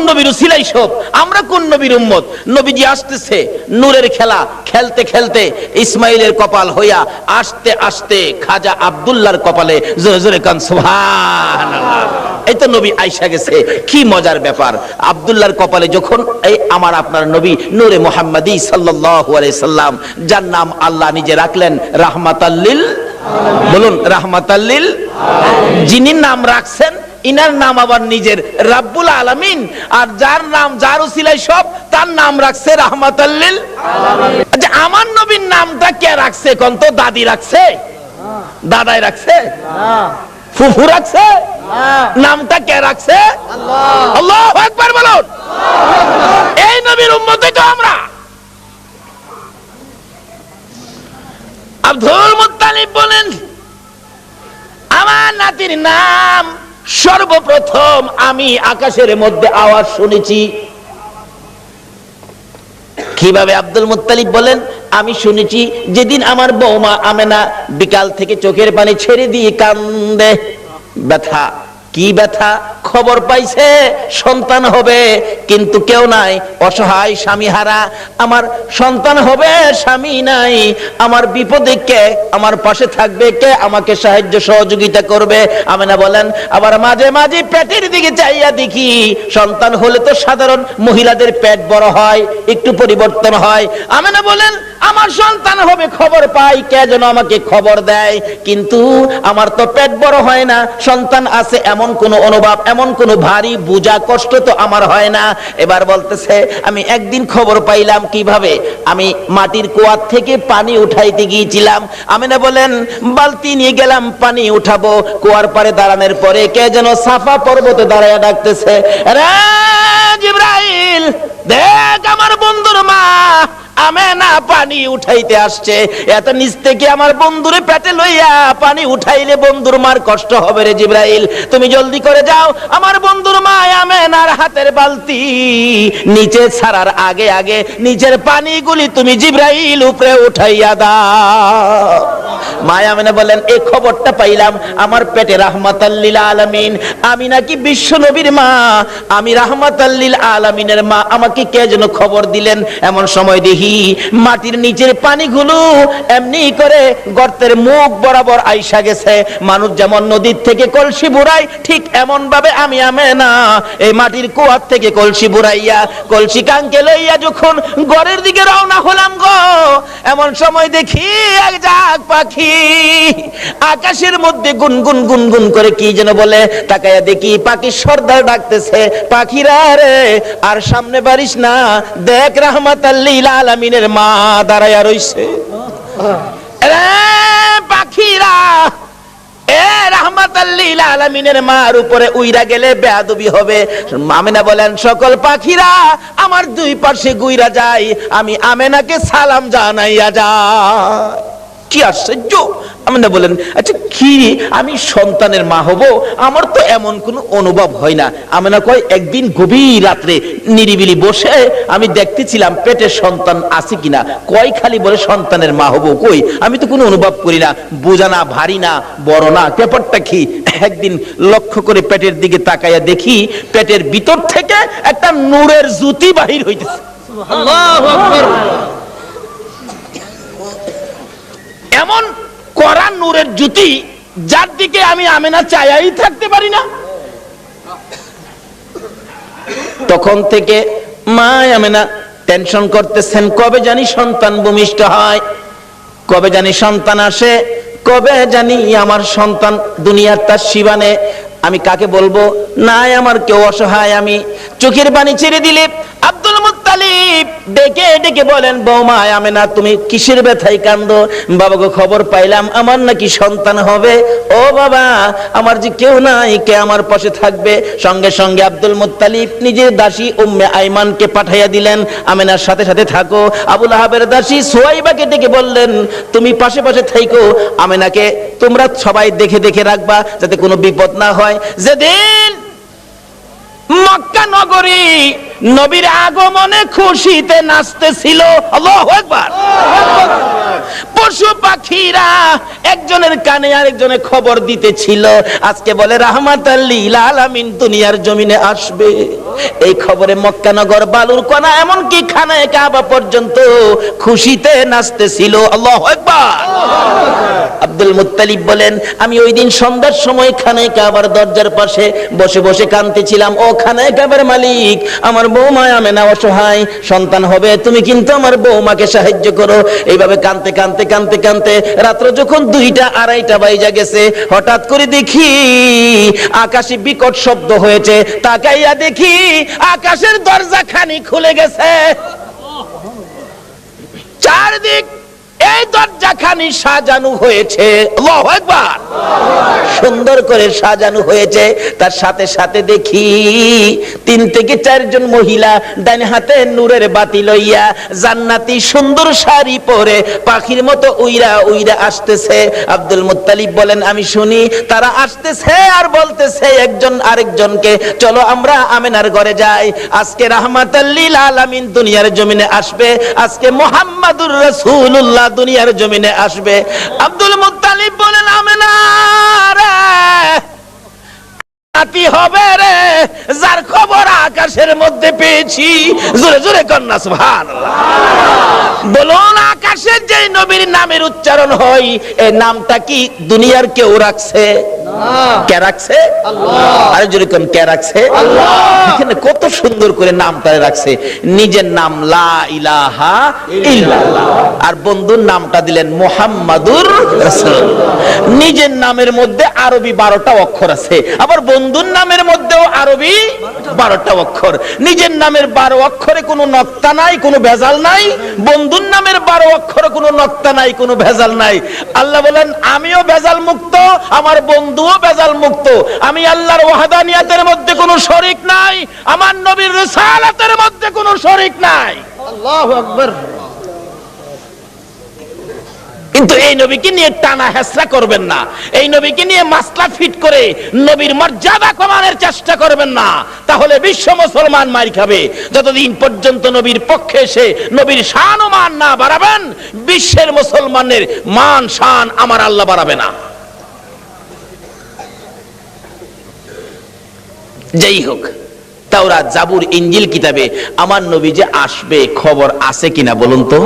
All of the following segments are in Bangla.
নবীর উসিলাই সব, আমরা কোন নবীর উম্মত। নবীজি আসতেছে নূরের খেলা খেলতে খেলতে ইসমাইলের কপাল হইয়া আস্তে আস্তে খাজা আব্দুল্লাহর কপালে জোরে জোরে কান সুবহানাল্লাহ। এই তো নবী আয়েশা গেছে, কি মজার ব্যাপার। আব্দুল্লাহর কপালে যখন এই আমার আপনার নবী নূরে মুহাম্মাদি সাল্লাল্লাহু আলাইহি সাল্লাম, যার নাম আল্লাহ নিজে রাখলেন রাহমাতাল লিল, বলুন রাহমাতাল লিল, যিনি নাম রাখছেন ইনার নাম আবার নিজের রাব্বুল আলামিন, আর যার নাম যার উসিলায় সব, তার নাম রাখছে রাহমাতাল লিল আলামিন। আচ্ছা, আমার নবীর নামটা কে রাখছে কোন তো? দাদি রাখছে? দাদাই রাখছে? ফুফু রাখছে? নামটা কে রাখছে? আল্লাহ। আল্লাহু আকবার বলুন। এই নবীর উম্মতই তো আমরা। আব্দুল মুত্তালিব বলেন, আমার নাতির নাম সর্বপ্রথম আমি আকাশের মধ্যে আওয়াজ শুনেছি। কিভাবে? আব্দুল মুত্তালিব বলেন, আমি শুনেছি যেদিন আমার বৌমা আমেনা বিকাল থেকে চোখের পানি ছেড়ে দিয়ে কান্দে। ব্যথা, কি ব্যথা? খবর পাইছে সন্তান হবে, কিন্তু কেউ নাই, অসহায় স্বামীহারা, আমার সন্তান হবে, স্বামী নাই, আমার বিপদে কে আমার পাশে থাকবে, কে আমাকে সাহায্য সহযোগিতা করবে? আমেনা বলেন, আবার মাঝে মাঝে পেটের দিকে চাইয়া দেখি, সন্তান হলে তো সাধারণ মহিলাদের পেট বড় হয়, একটু পরিবর্তন হয়। আমেনা বলেন, আমার সন্তান হবে, খবর পাই, কে যেন আমাকে খবর দেয়, কিন্তু আমার তো পেট বড় হয় না, সন্তান আছে এমন কোন অনুভব, এমন কোন ভারী বোঝা কষ্ট তো আমার হয় না। এবার বলতেছে, আমি একদিন খবর পাইলাম। কিভাবে? আমি মাটির কুয়া থেকে পানি উঠাইতে গিয়েছিলাম। আমিনা বলেন, বালতি নিয়ে গেলাম, পানি উঠাবো, কুয়ার পারে দাঁড়ানোর পরে কে যেন সাফা পর্বতে দাঁড়ায় ডাকতেছে, রে জিবরাইল, দেখ আমার বন্ধুর মা আমেনা পানি উঠাইতে আসছে। এত নিচ থেকে আমার বন্ধুরে পেটে লইয়া পানি উঠাইলে বন্ধুর মার কষ্ট হবে রে জিবরাইল, তুমি জলদি করে যাও, আমার বন্ধুর মা আমেনার হাতের বালতি নিচে ছাড়ার আগে আগে নিচের পানিগুলি তুমি জিবরাইল উপরে উঠাইয়া দাও। মা আমেনা বলেন, এই খবরটা পাইলাম আমার পেটে রাহমাতাল লিল আলামিন, আমি নাকি বিশ্ব নবীর মা, আমি রাহমাতাল লিল আলামিনের মা, আমাকে কে যেন খবর দিলেন। এমন সময় দেখি মাটির নিচের পানিগুলো এমনি করে গর্তের মুখ বরাবর আইসা গেছে। মানুষ যেমন নদীর থেকে কলসি বুড়ায়, ঠিক এমন ভাবে আমি আমেনা এই মাটির কুয়ার থেকে কলসি বুড়াইয়া কলসি কাঙ্কে লইয়া যখন ঘরের দিকে রওনা হলাম গো, এমন সময় দেখি এক জাগ পাখি আকাশের মধ্যে গুনগুন গুনগুন করে কি যেন বলে। তাকায়া দেখি পাখির সর্দার ডাকতেছে, পাখিরা রে আর সামনে বাড়িস না, দেখ রাহমাতাল লিল আলামিনের মা দাঁড়ায়া রইছে। পাখিরা এ রাহমাতাল লিল আলামিনের মার উপরে উইরা গেলে বেয়াদবি হবে। আমেনা বলেন, সকল পাখিরা আমার দুই পাশে গুইরা যায়, আমি আমেনাকে সালাম জানাইয়া যায়। কি আশ্চর্য! আমেনা বলেন, আচ্ছা কি আমি সন্তানের মা হব, আমার তো এমন কোনো অনুভব হয় না। আমেনা কয়, একদিন গভীর রাত্রে নিরিবিলি বসে আমি দেখতেছিলাম পেটে সন্তান আছে কিনা। কয় খালি বলে সন্তানের মা হব, কই আমি তো কোনো অনুভব করি না, বোঝা না, ভারী না, বড় না, ব্যাপারটা কি? একদিন লক্ষ্য করে পেটের দিকে তাকাইয়া দেখি পেটের ভিতর থেকে একটা নূরের জ্যোতি বাহির হইতেছে। আল্লাহু আকবার! এমন কড়া নূরের জ্যোতি, যার দিকে আমি আমেনা চাইয়াই থাকতে পারি না। তখন থেকে মা আমেনা টেনশন করতেছেন, কবে জানি সন্তান ভূমিষ্ঠ হয়, কবে জানি সন্তান আসে, কবে জানি আমার সন্তান দুনিয়ার তার শিবানে। আমি কাকে বলবো? নাই আমার কেউ, অসহায় আমি। চোখের পানি ছেড়ে দিলে আব্দুল মুত্তালিব ডেকে ডেকে বলেন, বৌমা আমেনা তুমি কিসের ব্যথায় কান্দো? বাবাকে খবর পাইলাম আমার নাকি সন্তান হবে। ও বাবা, আমার যে কেউ নাই, কে আমার পাশে থাকবে? সঙ্গে সঙ্গে আব্দুল মুত্তালিব নিজের দাসী উম্মে আইমানকে পাঠাইয়া দিলেন, আমেনার সাথে সাথে থাকো। আবু লাহাবের দাসী সুয়াইবাকে ডেকে বললেন, তুমি পাশে পাশে থাকো, আমেনাকে তোমরা সবাই দেখে দেখে রাখবা যাতে কোনো বিপদ না হয়। যেদিন মক্কা নগরী নবীর আগমনে খুশিতে নাচতেছিল, আল্লাহু আকবার, পশু পাখিরা একজনের কানে আরেকজনে খবর দিতেছিল, আজকে বলে রাহমাতাল লিল আলামিন দুনিয়ার জমিনে আসবে। এই খবরে মক্কা নগর, বালুর কণা, এমনকি খানায়ে কাবা পর্যন্ত খুশিতে নাচতেছিল। আল্লাহু আকবার। আব্দুল মুত্তালিব বলেন, আমি ওই দিন সন্ধ্যার সময় খানায়ে কাবার দরজার পাশে বসে বসে কাঁদতেছিলাম। ও খানায়ে কাবার মালিক, আমার বৌমা আমেনা অসহায়, সন্তান হবে, তুমি কিন্তু আমার বৌমাকে সাহায্য করো। এইভাবে কাঁদতে কাঁদতে কাঁদতে কাঁদতে রাত্র যখন 2টা 2:30 বাইজা গেছে, হঠাৎ করে দেখি আকাশে বিকট শব্দ হয়েছে। তাকাইয়া দেখি আকাশের দরজা খানি খুলে গেছে। চারদিক এই দরজাখানি সাজানো হয়েছে। আল্লাহু আকবার। সুন্দর করে সাজানো হয়েছে। তার সাথে সাথে দেখি 3 থেকে 4 জন মহিলা ডান হাতে নূরের বাতি লইয়া জান্নাতি সুন্দর শাড়ি পরে পাখির মতো উইরা উইরা আসতেছে। আব্দুল মুত্তালিব বলেন, আমি শুনি তারা আসতেছে আর বলতেছে একজন আরেকজনকে, চলো আমরা আমেনার ঘরে যাই। আজকে রাহমাতাল লিল আলামিন দুনিয়ার জমিনে আসবে, আজকে মুহাম্মাদুর রাসূলুল্লাহ দুনিয়ার জমিনে আসবে। আব্দুল মুত্তালিব বলেন, আমেনা রে, নাতি হবে রে, যার খবর আকাশের মধ্যে পেয়েছি। জোরে জোরে কন্যা সুবহানাল্লাহ। বলুন, আকাশের যে নবীর নামের উচ্চারণ হয়, এই নামটা কি দুনিয়ার কেউ রাখছে? কে রাখছে? আল্লাহ। আর জোরে কোন কে রাখছে? আল্লাহ। এখানে কত সুন্দর করে নামটা রাখছে। নিজের নাম লা ইলাহা ইল্লাল্লাহ, আর বন্ধুর নামটা দিলেন মুহাম্মাদুর রাসূলুল্লাহ। নিজের নামের মধ্যে আরবি 12টা অক্ষর আছে, আবার বন্ধুর নামের মধ্যেও আরবি 12টা অক্ষর। নিজের নামের 12 অক্ষরে কোনো নক্তা নাই, কোনো ভেজাল নাই। বন্ধুর নামের 12 অক্ষরে কোনো নক্তা নাই, কোনো ভেজাল নাই। আল্লাহ বলেন, আমিও ভেজাল মুক্ত, আমার বন্ধুও ভেজাল মুক্ত। আমি আল্লাহর ওয়াহদানিয়াতের মধ্যে কোনো শরীক নাই, আমার নবীর রিসালাতের মধ্যে কোনো শরীক নাই। আল্লাহু আকবার। কিন্তু এই নবীকে নিয়ে টানা হেসরা করবেন না, এই নবীকে নিয়ে মাসলা ফিট করে নবীর মর্যাদা কমানোর চেষ্টা করবেন না, তাহলে বিশ্ব মুসলমান মার খাবে। যতদিন পর্যন্ত নবীর পক্ষে এসে নবীর শান ও মান না বাড়াবেন, বিশ্বের মুসলমানের মান শান আমার আল্লাহ বাড়াবে না। যাই হোক, তাওরাত, জাবুর, ইনজিল কিতাবে আমার নবী যে আসবে খবর আছে কিনা বলুন তো?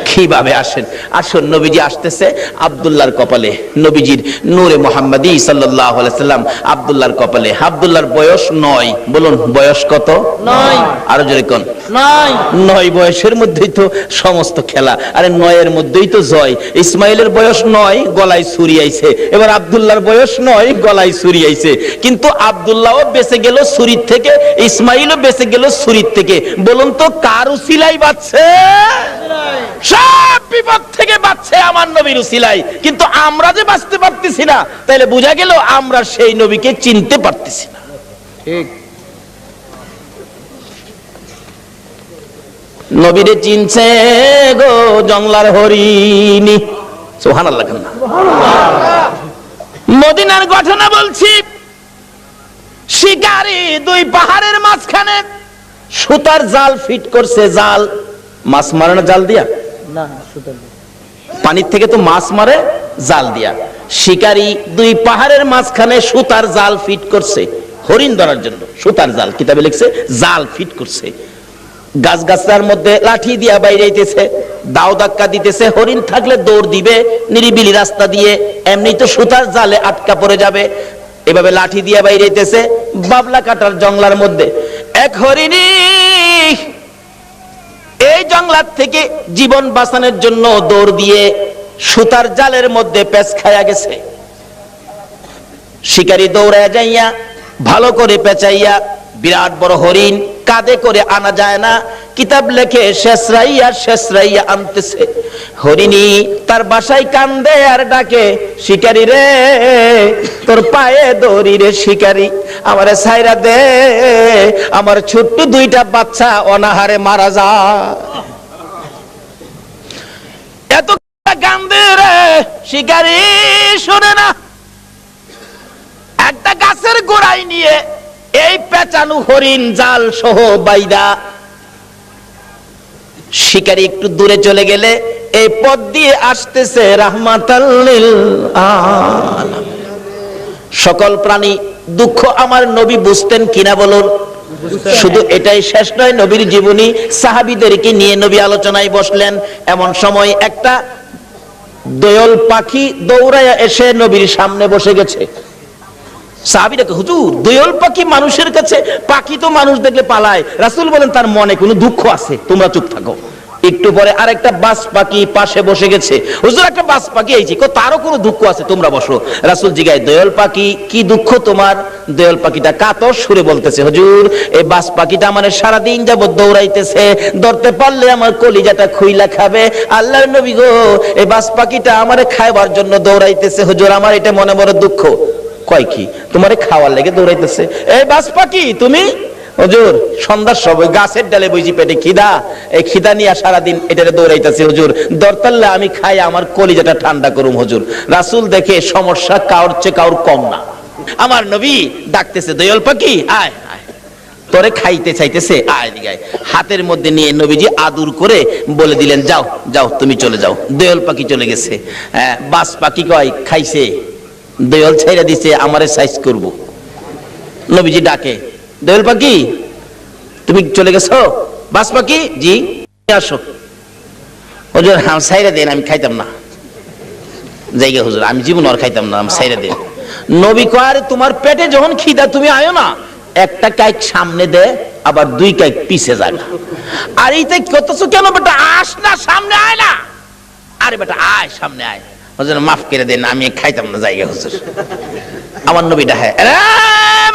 কিভাবে আসেন? আসুন, নবীজি আসতেছে আব্দুল্লাহর কপালে, নবীজির নূরে মুহাম্মাদি সাল্লাল্লাহু আলাইহি সাল্লাম আব্দুল্লাহর কপালে। আব্দুল্লাহর বয়স 9। বলুন, বয়স কত? 9। আরো জোরে কোন? 9। 9 বয়সের মধ্যেই তো সমস্ত খেলা। আরে 9-এর মধ্যেই তো জয়। ইসমাইলের বয়স 9, গলায় ছুরি আইছে। এবার আব্দুল্লাহর বয়স 9, গলায় ছুরি আইছে। কিন্তু আব্দুল্লাহও বেঁচে গেল ছুরির থেকে, ইসমাইলও বেঁচে গেল ছুরির থেকে। বলুন তো, কার উসিলাই বাঁচছে? সব বিপদ থেকে বাঁচছে আমার নবীর উসিলাই। কিন্তু আমরা যে বাঁচতে পারতেছি না, তাহলে বোঝা গেল আমরা সেই নবীকে চিনতে পারতেছি না। ঠিক। নবীরে চিনছে গো জংলার হরিণী। সুবহানাল্লাহ। মদিনার ঘটনা বলছি। শিকারী 2 পাহাড়ের মাঝখানে সুতার জাল ফিট করছে। জাল, মাছ মারে না জাল দিয়া? না, পানির থেকে তো মাছ মারে জাল দিয়া। শিকারী 2 পাহাড়ের মাঝখানে সুতার জাল ফিট করছে হরিণ ধরার জন্য। সুতার জাল, কিতাবে লিখছে জাল ফিট করছে। গাছ গাছার মধ্যে লাঠি দিয়া বাইরেইতেছে, দাও ধাক্কা দিতেছে। হরিণ থাকলে দৌড় দিবে নিরিবিলি রাস্তা দিয়ে, এমনি তো সুতার জালে আটকা পড়ে যাবে। এভাবে লাঠি দিয়া বাইরেইতেছে বাবলা কাটার জংলার মধ্যে। এক হরিণী এই জংলার থেকে জীবন বাঁচানোর জন্য দৌড় দিয়ে সুতার জালের মধ্যে পেঁচ খায়া গেছে। শিকারী দৌড়ায় যাইয়া ভালো করে পেঁচাইয়া বিরাট বড় হরিণ কাঁধে করে আনা যায় না। কিতাব লেখে শেষরাইয়া আনতেছে। হরিণী তার বাসায় কান্দে আর ডাকে, শিকারী রে, তোর পায়ে দড়ি রে শিকারী, আমারে ছাইরা দে, আমার ছোট্ট 2টা বাচ্চা অনাহারে মারা যায়। এত কান্দে রে শিকারী, শোনে না। একটা গাছের গোড়ায় নিয়ে এই পেঁচানো হরিণ জাল সহ বাইদা শিকারী একটু দূরে চলে গেলে এই পথ দিয়ে আসতেছে রাহমাতাল লিল আলামিন। সকল প্রাণী দুঃখ আমার নবী বুঝতেন কিনা বলুন? শুধু এটাই শেষ নয়, নবীর জীবনী সাহাবীদেরকে নিয়ে নবী আলোচনায় বসলেন। এমন সময় একটা দোয়েল পাখি দৌড়ায়া এসে নবীর সামনে বসে গেছে। সাহাবীরা কে, হুজুর দোয়েল পাখি মানুষের কাছে, পাখি তো মানুষ দেখলে পালায়। রাসূল বলেন তার মনে কোনো দুঃখ আছে, তোমরা চুপ থাকো। একটু পরে আরেকটা বাজ পাখি পাশে বসে গেছে। হুজুর একটা বাজ পাখি আইছে, তারও কোনো দুঃখ আছে, তোমরা বসো। রাসূল জিগায়, দোয়েল পাখি কি দুঃখ তোমার? দোয়েল পাখিটা কাতর সুরে বলতেছে, হুজুর এই বাজ পাখিটা আমার সারাদিন যাবত দৌড়াইতেছে, ধরতে পারলে আমার কলিজাটা খুইলা খাবে। আল্লাহর নবী গো, এই বাজ পাখিটা আমারে খাইবার জন্য দৌড়াইতেছে, হুজুর আমার এটা মনে বড় দুঃখ। কয় কি তোমারে খাওয়ার লেগে দৌড়াইতেছে? এই বাজ পাখি তুমি? হুজুর সন্ধ্যার সময় গাছের ডালে বইছি, পেটে খিদা, এই খিদা নিয়ে সারাদিন এটারে দৌড়াইতেছি, হুজুর দরতাল্লা আমি খাই আমার কলিজাটা ঠান্ডা করুম হুজুর। রাসূল দেখে সমস্যা কাউর চেয়ে কাউর কম না। আমার নবী ডাকতেছে, দোয়েল পাখি আয় আয়, তোরে খাইতে চাইতেছে, আয় দিগায়। হাতের মধ্যে নিয়ে নবীজি আদর করে বলে দিলেন, যাও যাও তুমি চলে যাও। দোয়েল পাখি চলে গেছে। বাজ পাখি কয় খাইছে, দোয়েল ছাইরা দিছে, আমারে সাইজ করব। নবীজি ডাকে, দোয়েল পাখি তুমি চলে গেছো? বাজ পাখি জি, আসো। হুজুর হ্যাঁ সাইরা দেন, আমি খাইতাম না। জায়গা হুজুর আমি জীবন আর খাইতাম না, আমি সাইরা দেন। নবী কয়, তোমার পেটে যখন খিদা তুমি আয়ো না, একটা কাইক সামনে দে, আবার দুই কাইক পিছে যাবে। আর এইটাই কতছো কেন বেটা, আস না সামনে আয় না। আরে বেটা আয় সামনে আয়। হুজুর মাফ করে দেন, আমি খাইতাম না জায়গা হুজুর। আমার নবী ডাহে,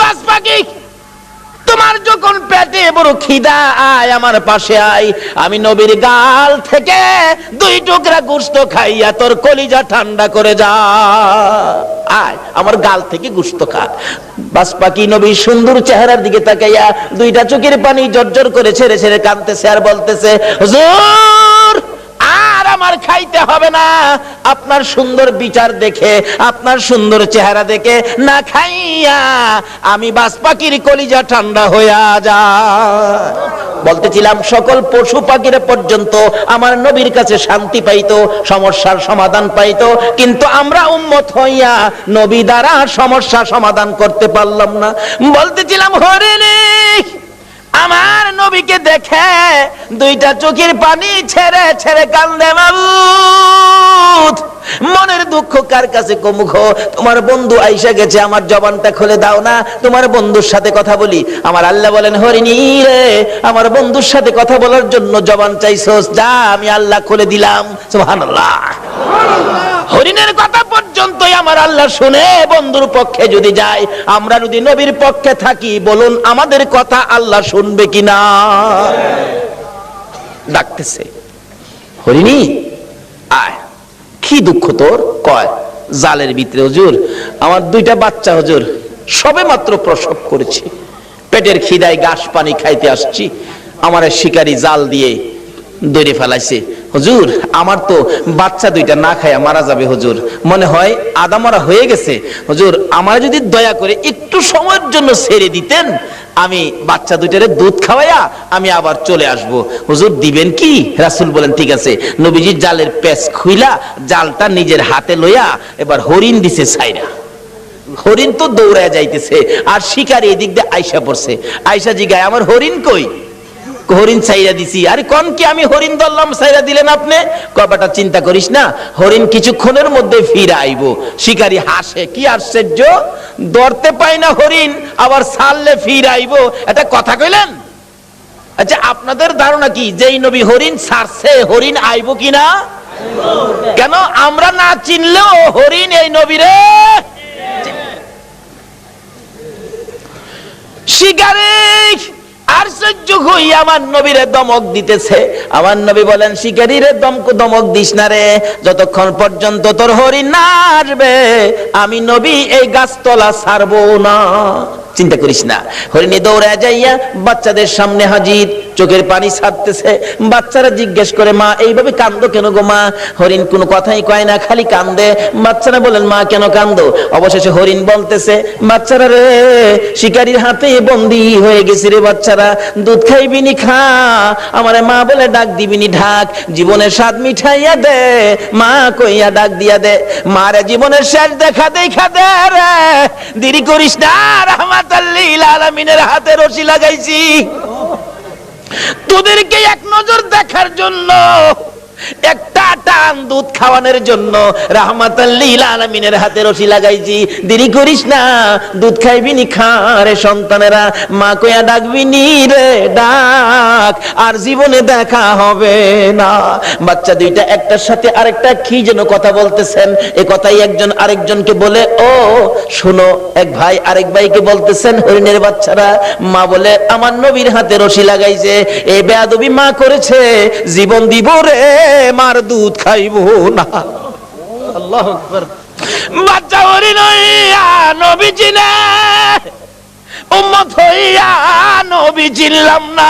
বাজ পাখি তোমার যখন পেটে বড় খিদা, আয় আমার পাশে আয়, আমি নবীর গাল থেকে দুই টুকরা গোশত খাইয়া তোর কলিজা ঠান্ডা করে যা। আয় আমার গাল থেকে গোশত খা। বাজ পাখি নবীর সুন্দর চেহারার দিকে তাকাইয়া দুইটা চোখের পানি জর্জর করে ছেড়ে ছেড়ে কাঁদতেছে আর বলতেছে, হুজুর আর আমার খাইতে হবে না, আপনার সুন্দর বিচার দেখে, আপনার সুন্দর চেহারা দেখে না খাইয়া আমি বাজ পাখির কলিজা ঠান্ডা হইয়া যায়। বলতেছিলাম সকল পশু পাখিরা পর্যন্ত আমার নবীর কাছে শান্তি পাইতো, সমস্যার সমাধান পাইতো, কিন্তু আমরা উম্মত হইয়া নবী দ্বারা সমস্যা সমাধান করতে পারলাম না। বলতেছিলাম হরিণী আমার নবীকে দেখে দুইটা চোখের পানি ছেড়ে ছেড়ে কান্দে। মাবুদ মনের দুঃখ কার কাছে কমুখ? তোমার বন্ধু আইসা গেছে, আমার জবানটা খুলে দাও না, তোমার বন্ধুর সাথে কথা বলি। আমার আল্লাহ বলেন, হরিণী রে আমার বন্ধুর সাথে কথা বলার জন্য জবান চাইছস, যা আমি আল্লাহ খুলে দিলাম। সুবহানাল্লাহ। হরিণের কথা পর্যন্তই আমার আল্লাহ শুনে বন্ধুর পক্ষে যদি যায়, আমরা যদি নবীর পক্ষে থাকি, বলুন আমাদের কথা আল্লাহ শুনবে কিনা? ডাকতেছে, হরিণী আয়, কি দুঃখ তোর? কয় জালের ভিতরে হুজুর আমার দুইটা বাচ্চা হুজুর সবে মাত্র প্রসব করেছি, পেটের খিদায় ঘাস পানি খাইতে আসছি, আমার শিকারী জাল দিয়ে ধরে ফেলাইছে। হুজুর আমার তো বাচ্চা দুইটা না খাইয়া মারা যাবে হুজুর, মনে হয় আদা মারা হয়ে গেছে। হুজুর আমার যদি দয়া করে একটু সময়ের জন্য ছেড়ে দিতেন, আমি বাচ্চা দুইটারে দুধ খাওয়াইয়া আমি আবার চলে আসব। হুজুর দিবেন কি? রাসূল বলেন ঠিক আছে। নবীজি জালের পেচ খুইলা জালটা নিজের হাতে লইয়া এবার হরিণ দিছে ছাইরা। হরিণ তো দৌড়ায় যাইতেছে আর শিকারী এদিক দিয়ে আইসা পড়ছে। আইসা জিগায়, আমার হরিণ কই? হরিণ ছাইরা দিছি। আরে কোন কি আমি হরিণ ধরলাম, ছাইরা দিলেন আপনি? কবাটা চিন্তা করিস না, হরিণ কিছুক্ষণের মধ্যে ফিরে আইব। শিকারী হাসে, কি আশ্চর্য, ধরতে পাই না হরিণ, আবার ছাড়লে ফিরে আইব, এটা কথা কইলেন? আচ্ছা আপনাদের ধারণা কি যেই নবী হরিণ ছাড়ছে হরিণ আইব কিনা? কেন আমরা না চিনলেও হরিণ এই নবীরে শিকারী আশ্চর্য হই আমার নবীরে দমক দিতেছে। আমার নবী বলেন, শিকারীরে দমক দিস না রে, যতক্ষণ পর্যন্ত তোর হরিণ না আসবে আমি নবী এই গাছতলা ছাড়বো না। চিন্তা করিস না। হরিণী দৌড়ে যাইয়া বাচ্চাদের সামনে হাজির, চোখের পানি ছাড়তেছে। বাচ্চারা জিজ্ঞেস করে, মা এইভাবে কান্দো কেন গো মা? হরিণ কোনো কথাই কয় না, খালি কান্দে। বাচ্চারা বলেন, মা কেন কান্দো? অবশেষে হরিণ বলতেছে, বাচ্চারা রে, শিকারীর হাতে বন্দী হয়ে গেছি রে বাচ্চারা, দুধ খাইবিনি খা, আমারে মা বলে ডাক দিবিনি ঢাক, জীবনের স্বাদ মিঠাইয়া দে, মা কইয়া ডাক দিয়া দে, মারে জীবনের শেষ দেখা দেখা দে রে, দেরি করিস না, রাহমাতাল লিল আলামিনের হাতে রশি লাগাইছি, তোদেরকে এক নজর দেখার জন্য, একটা টান দুধ খাওয়ানোর জন্য রাহমাতাল লিল আলামিনের হাতে রশি লাগাইছি, দেরি করিস না, দুধ খাইবি নি খা রে সন্তানেরা, মা কইয়া ডাকবি নি রে ডাক, আর জীবনে দেখা হবে না। বাচ্চা দুইটা একটার সাথে আরেকটা কি যেন কথা বলতেছেন, এ কথাই একজন আরেকজনকে বলে, ও শোনো, এক ভাই আরেক ভাইকে বলতেছেন, হরিণের বাচ্চারা, মা বলে আমার নবীর হাতে রশি লাগাইছে, এই বেয়াদবি মা করেছে, জীবন দিব রে, মার দুধ খাইব না। আল্লাহু আকবার। বাচ্চা হরিণ হইয়া নবী চিনে, উম্মত হইয়া নবী চিনলাম না।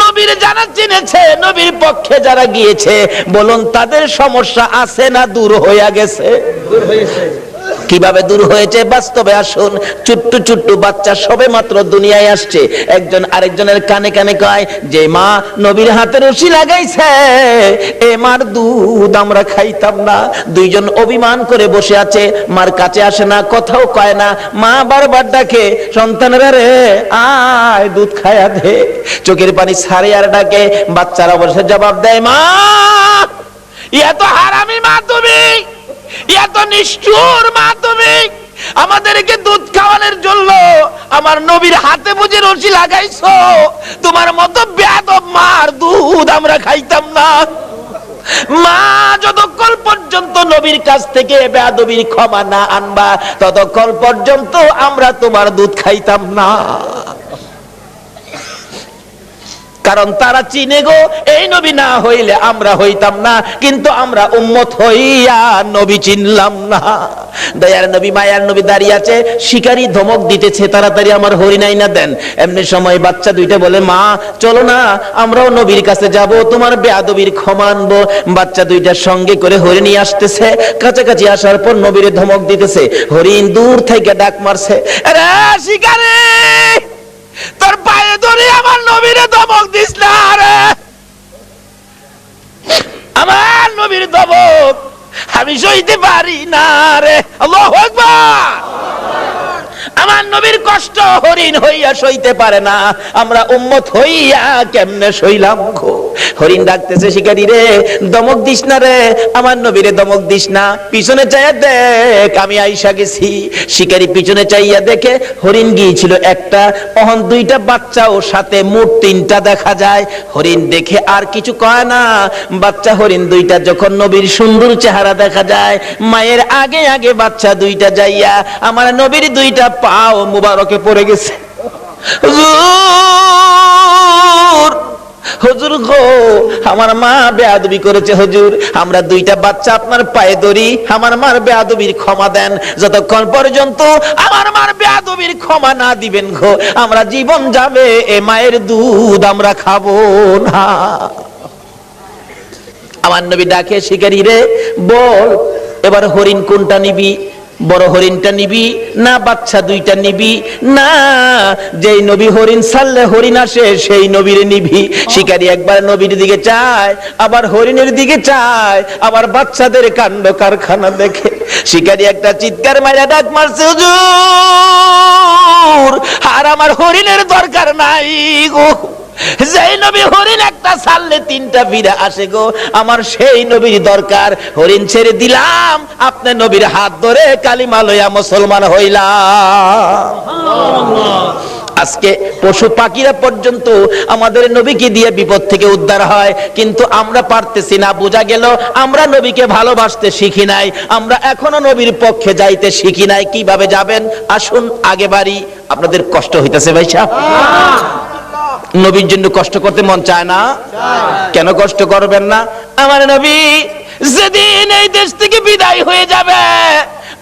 নবীর যারা চিনেছে, নবীর পক্ষে যারা গিয়েছে, বলুন তাদের সমস্যা আছে না দূর হইয়া গেছে? দূর হয়েছে। কিভাবে দূর হয়েছে বাস্তবে আসুন। ছোট্ট ছোট্ট বাচ্চা সবে মাত্র দুনিয়ায় আসছে, একজন আরেকজনের কানে কানে কয় যে মা নবীর হাতে রশি লাগাইছে, এ মার দুধ আমরা খাইতাম না। দুইজন অভিমান করে বসে আছে, মার কাছে আসে না, কথাও কয় না। মা বারবার ডাকে, সন্তানেরা রে আয় দুধ খায়া দে, চোখের পানি ছাড়ে আর ডাকে। বাচ্চারা অবশ্যই জবাব দেয়, মা এত হারামি মা তুমি, এত নিষ্ঠুর মা তুমি, আমাদেরকে দুধ খাওয়ানোর জন্য আমার নবীর হাতে বুঝে রশি লাগাইছো, তোমার মতো বেয়াদব মার দুধ আমরা খাইতাম না। মা যতক্ষণ পর্যন্ত নবীর কাছ থেকে বেয়াদবির ক্ষমা না আনবা, ততক্ষণ পর্যন্ত আমরা তোমার দুধ খাইতাম না। কারণ তারা চিনে গো, এই নবী না হইলে আমরা হইতাম না, কিন্তু আমরা উম্মত হইয়া নবী চিনলাম না। দয়ার নবী মায়ার নবী দাঁড়িয়ে আছে, শিকারী ধমক দিতেছে, তাড়াতাড়ি আমার হরিণ আইনা দেন। এমনি সময় বাচ্চা দুইটা বলে, মা চলো না, আমরাও নবীর কাছে যাব, তোমার বেয়াদবির ক্ষমা আনবো। বাচ্চা দুইটার সঙ্গে করে হরিণ নিয়ে আসতেছে, কাছাকাছি আসার পর নবীরে ধমক দিতেছে। হরিণ দূর থেকে ডাক মারছে, আরে শিকারী, তোর পায়ে ধরে আমার নবীরে ধমক দিস না রে, আমার নবীর ধমক আমি সইতে পারি না রে। আল্লাহু আকবার। আমার নবীর কষ্ট হরিণ হইয়া সইতে পারে না, আমরা উম্মত হইয়া কেমনে সইলাম গো। হরিণ ডাকতেছে, শিকারী রে দমক দিস না রে, আমার নবীরে দমক দিস না, পিছনে চাইয়া দেখ আমি আইসা গেছি। শিকারী পিছনে চাইয়া দেখে হরিণ গিয়েছিল একটা, অহন দুইটা বাচ্চা ও সাথে মোট তিনটা দেখা যায়। হরিণ দেখে আর কিছু কয় না। বাচ্চা হরিণ দুইটা যখন নবীর সুন্দর চেহারা দেখা যায়, মায়ের আগে আগে বাচ্চা দুইটা যাইয়া আমার নবীর দুইটা পাও মুবারকে পড়ে গেছে। হুজুর, হুজুর গো, আমার মা বেয়াদবি করেছে হুজুর, আমরা দুইটা বাচ্চা আপনার পায়ে ধরি, আমার মার বেয়াদবির ক্ষমা দেন। যতক্ষণ পর্যন্ত আমার মার বেয়াদবির ক্ষমা না দিবেন গো, আমরা জীবন যাবে, এ মায়ের দুধ আমরা খাবো না। আমার নবী ডাকে, শিকারী রে বল এবার হরিণ কোনটা নিবি? বড় হরিণটা নিবি না বাচ্চা দুইটা নিবি? না, যেই নবী হরিণ ছাড়লে হরিণ আসে সেই নবীর নিবি। শিকারী একবার নবীর দিকে চায়, আবার হরিণের দিকে চায়, আবার বাচ্চাদের কাণ্ড কারখানা দেখে শিকারী একটা চিৎকার মাইরা ডাক মারছে, হুজুর আর আমার হরিণের দরকার নাই গো, যেই নবী হরিণ একটা ছাড়লে তিনটা ফিরে আসে গো, আমার সেই নবীর দরকার। হরিণ ছেড়ে দিলাম, আপনি নবীর হাত ধরে কালিমা লইয়া মুসলমান হইলাম। আজকে পশু পাখিরা পর্যন্ত আমাদের নবীকে দিয়ে বিপদ থেকে উদ্ধার হয়, কিন্তু আমরা পারতেছি না। বোঝা গেল আমরা নবীকে ভালোবাসতে শিখি নাই, আমরা এখনো নবীর পক্ষে যাইতে শিখি নাই। কিভাবে যাবেন আসুন আগে বাড়ি। আপনাদের কষ্ট হইতেছে ভাই সাহেব? নবীর জন্য কষ্ট করতে মন চায় না? কেন কষ্ট করবেন না? আমার নবী যেদিন এই দেশ থেকে বিদায় হয়ে যাবে,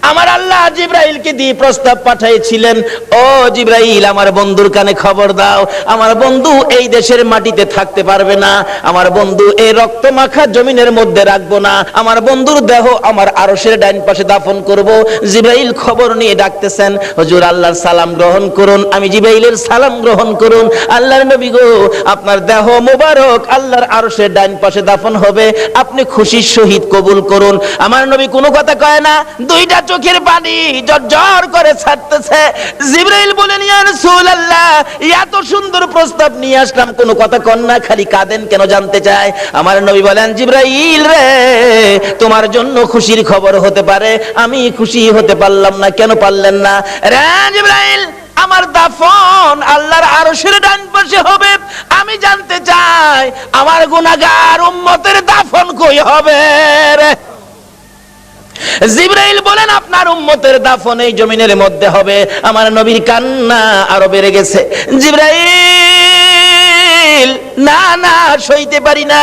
আমার আল্লাহ জিবরাইলকে দিয়ে প্রস্তাব পাঠিয়েছিলেন, ও জিবরাইল আমার বন্ধুর কানে খবর দাও, আমার বন্ধু এই দেশের মাটিতে থাকতে পারবে না, আমার বন্ধু এই রক্ত মাখা জমিনের মধ্যে রাখবো না, আমার বন্ধুর দেহ আমার আরশের ডাইন পাশে দাফন করব। জিবরাইল খবর নিয়ে ডাকতেছেন, হুজুর আল্লাহর সালাম গ্রহণ করুন। আমি জিবরাইলের সালাম গ্রহণ করুন, আল্লাহর নবী গো আপনার দেহ মোবারক আল্লাহর আরশের ডাইন পাশে দাফন হবে, আপনি খুশির সহিত কবুল করুন। আমার নবী কোনো কথা কয় না, দুইটা চোখের পানি জর্জর করে ছাড়তেছে। জিবরাইল বলেন, ইয়া রাসূলুল্লাহ এত সুন্দর প্রস্তাব নিয়ে আসলাম, কোনো কথা কন না, খালি কাঁদেন কেন জানতে চায়। আমার নবী বলেন, জিবরাইল রে তোমার জন্য খুশির খবর হতে পারে, আমি খুশি হতে পারলাম না, কেন পারলেন না? রে জিবরাইল আমার দাফন আল্লাহর আরশের ডান পাশে হবে, আমি জানতে চাই আমার গুনাহগার উম্মতের দাফন কই হবে রে? জিবরাইল বলেন, আপনার উম্মতের দাফন এই জমিনের মধ্যে হবে। আমার নবীর কান্না আরো বেড়ে গেছে। জিবরাইল না না সইতে পারি না,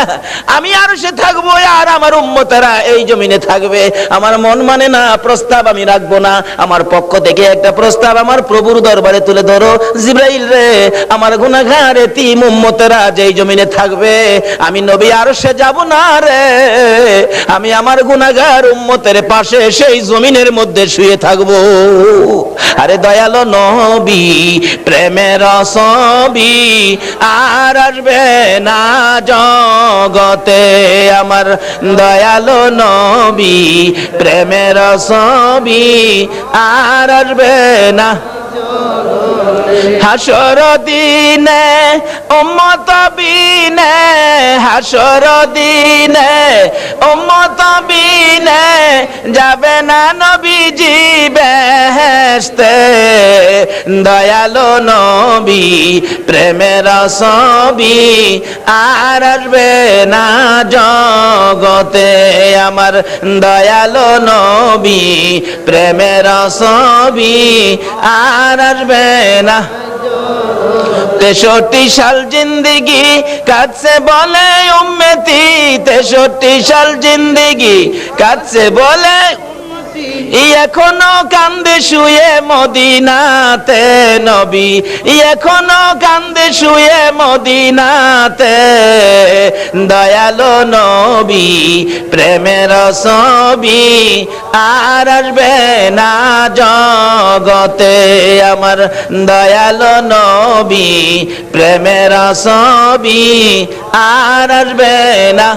আমি আরশে থাকবো আর আমার উম্মতেরা এই জমিনে থাকবে, আমার মন মানে না, প্রস্তাব আমি রাখবো না, আমার পক্ষ থেকে একটা প্রস্তাব আমার প্রভুর দরবারে তুলে ধরো। জিবরাইল রে আমার গুনাহগার এতিম উম্মতেরা যেই জমিনে থাকবে, আমি নবী আরশে যাব না রে, আমি আমার গুনাহগার উম্মতের পাশে সেই জমিনের মধ্যে শুয়ে থাকবো। আরে দয়ালো নবী প্রেমের ছবি আর আসবে না জগতে, আমার দয়ালো নবী প্রেমের ছবি আর আসবে না হাসর দিনে উম্মত বিনে, হাসর দিনে উম্মত বিনে যাবে না নবীজি বেহেশতে, দয়ালো নবী প্রেমের ছবি আর আসবে না জগতে, আমার দয়ালো নবী প্রেমের ছবি আর আসবে না। 63 সাল জিন্দেগি কাটছে বলে উম্মতি, 63 সাল জিন্দেগি কাটছে বলে এখনো কান্দে শুয়ে মদিনাতে নবী, এখনো কান্দে শুয়ে মদিনাতে, দয়ালো নবী প্রেমের ছবি আর আসবে না জগতে, আমার দয়ালো নবী প্রেমের ছবি আর আসবে না।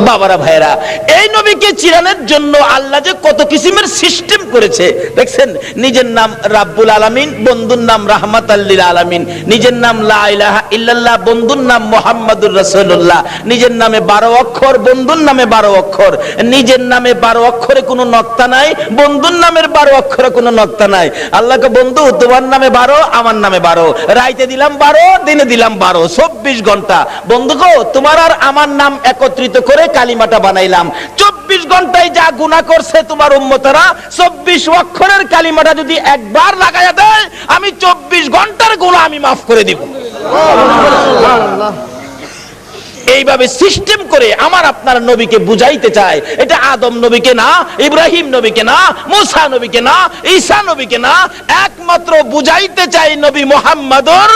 বাবারা ভাইরা, এই নবীকে চিরানোর জন্য আল্লাহ যে কত কিসিমের সিস্টেম করেছে দেখছেন। নিজের নাম রাব্বুল আলামিন, বন্ধুর নাম রাহমাতাল লিল আলামিন, নিজের নাম লা ইলাহা ইল্লাল্লাহ, বন্ধুর নাম মুহাম্মাদুর রাসূলুল্লাহ, নিজের নামে 12 অক্ষর, বন্ধুর নামে 12 অক্ষর, নিজের নামে 12 অক্ষরে কোনো নক্তা নাই, বন্ধুর নামের 12 অক্ষরে কোনো নক্তা নাই। আল্লাহকে বন্ধু তোমার নামে 12, আমার নামে 12, রাইতে দিলাম 12, দিনে দিলাম 12, 24 ঘন্টা। বন্ধু গো তোমার আর আমার নাম একত্রিত করে কালিমাটা বানাইলাম, 24 ঘন্টায় যা গুনাহ করছে তোমার উম্মতেরা, 24 অক্ষরের কালিমাটা যদি একবার লাগায়া দেয়, আমি 24 ঘন্টার গুনাহ আমি মাফ করে দিব। এইভাবে সিস্টেম করে আমার আপনার নবীকে বুঝাইতে চায়। এটা আদম নবীকে না, ইব্রাহিম নবীকে না, মুসা নবীকে না, ঈসা নবীকে না, একমাত্র বুঝাইতে চাই নবী মুহাম্মদুর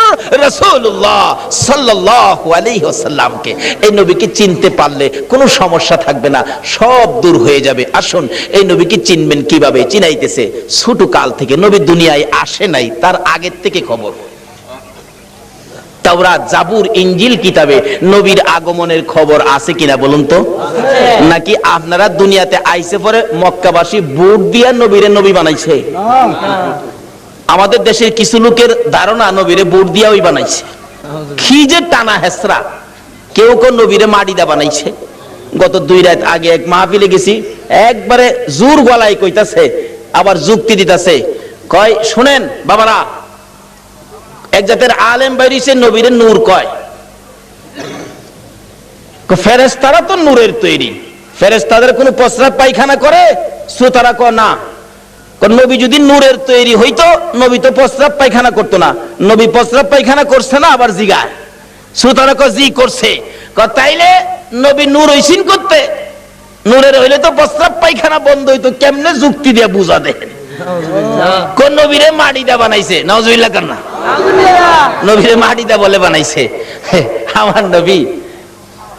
রাসূলুল্লাহ সাল্লাল্লাহু আলাইহি ওয়াসাল্লামকে। এই নবীকে চিনতে পারলে কোনো সমস্যা থাকবে না, সব দূর হয়ে যাবে। আসুন এই নবীকে চিনবেন কিভাবে? চিনাইতেছে ছোট কাল থেকে, নবী দুনিয়ায় আসে নাই, তার আগের থেকে খবর। তাওরাত, জাবুর, ইনজিল কিতাবে নবীর আগমনের খবর আছে কিনা বলুন তো? নাকি আপনারা দুনিয়াতে আইসে পরে মক্কাবাসী ভোট দিয়া নবীরে নবী বানাইছে? আমাদের দেশের কিছু লোকের ধারণা নবীরে ভোট দিয়া ওই বানাইছে। কি যে টানা হেসরা, কেউ কেউ নবীরে মাটিদা বানাইছে। গত 2 রাত আগে এক মাহফিলে গেছি, একবারে জোর গলায় কইতাছে, আবার যুক্তি দিতাছে, কয় শুনেন বাবারা, এক জাতের আলেম বাইরিছে নবীরে নূর কয়, ফেরেশতারা তো নূরের তৈরি, ফেরেশতাদের কোনো প্রস্রাব পায়খানা করে? শ্রোতারা কয় না। নবী যদি নূরের তৈরি হইতো, নবী তো প্রস্রাব পায়খানা করতো না। নবী প্রস্রাব পায়খানা করছে না? আবার জিগায়। শ্রোতারা কয় জি করছে। তাইলে নবী নূর হইছেন করতে? নূরের হইলে তো প্রস্রাব পায়খানা বন্ধ হইতো, কেমনে যুক্তি দিয়ে বুঝা দেন? কোন নবীরে মাটি দা বানাইছে? নাউজুবিল্লাহ কান্না। নবীরে মাটি দা বলে বানাইছে? আমার নবী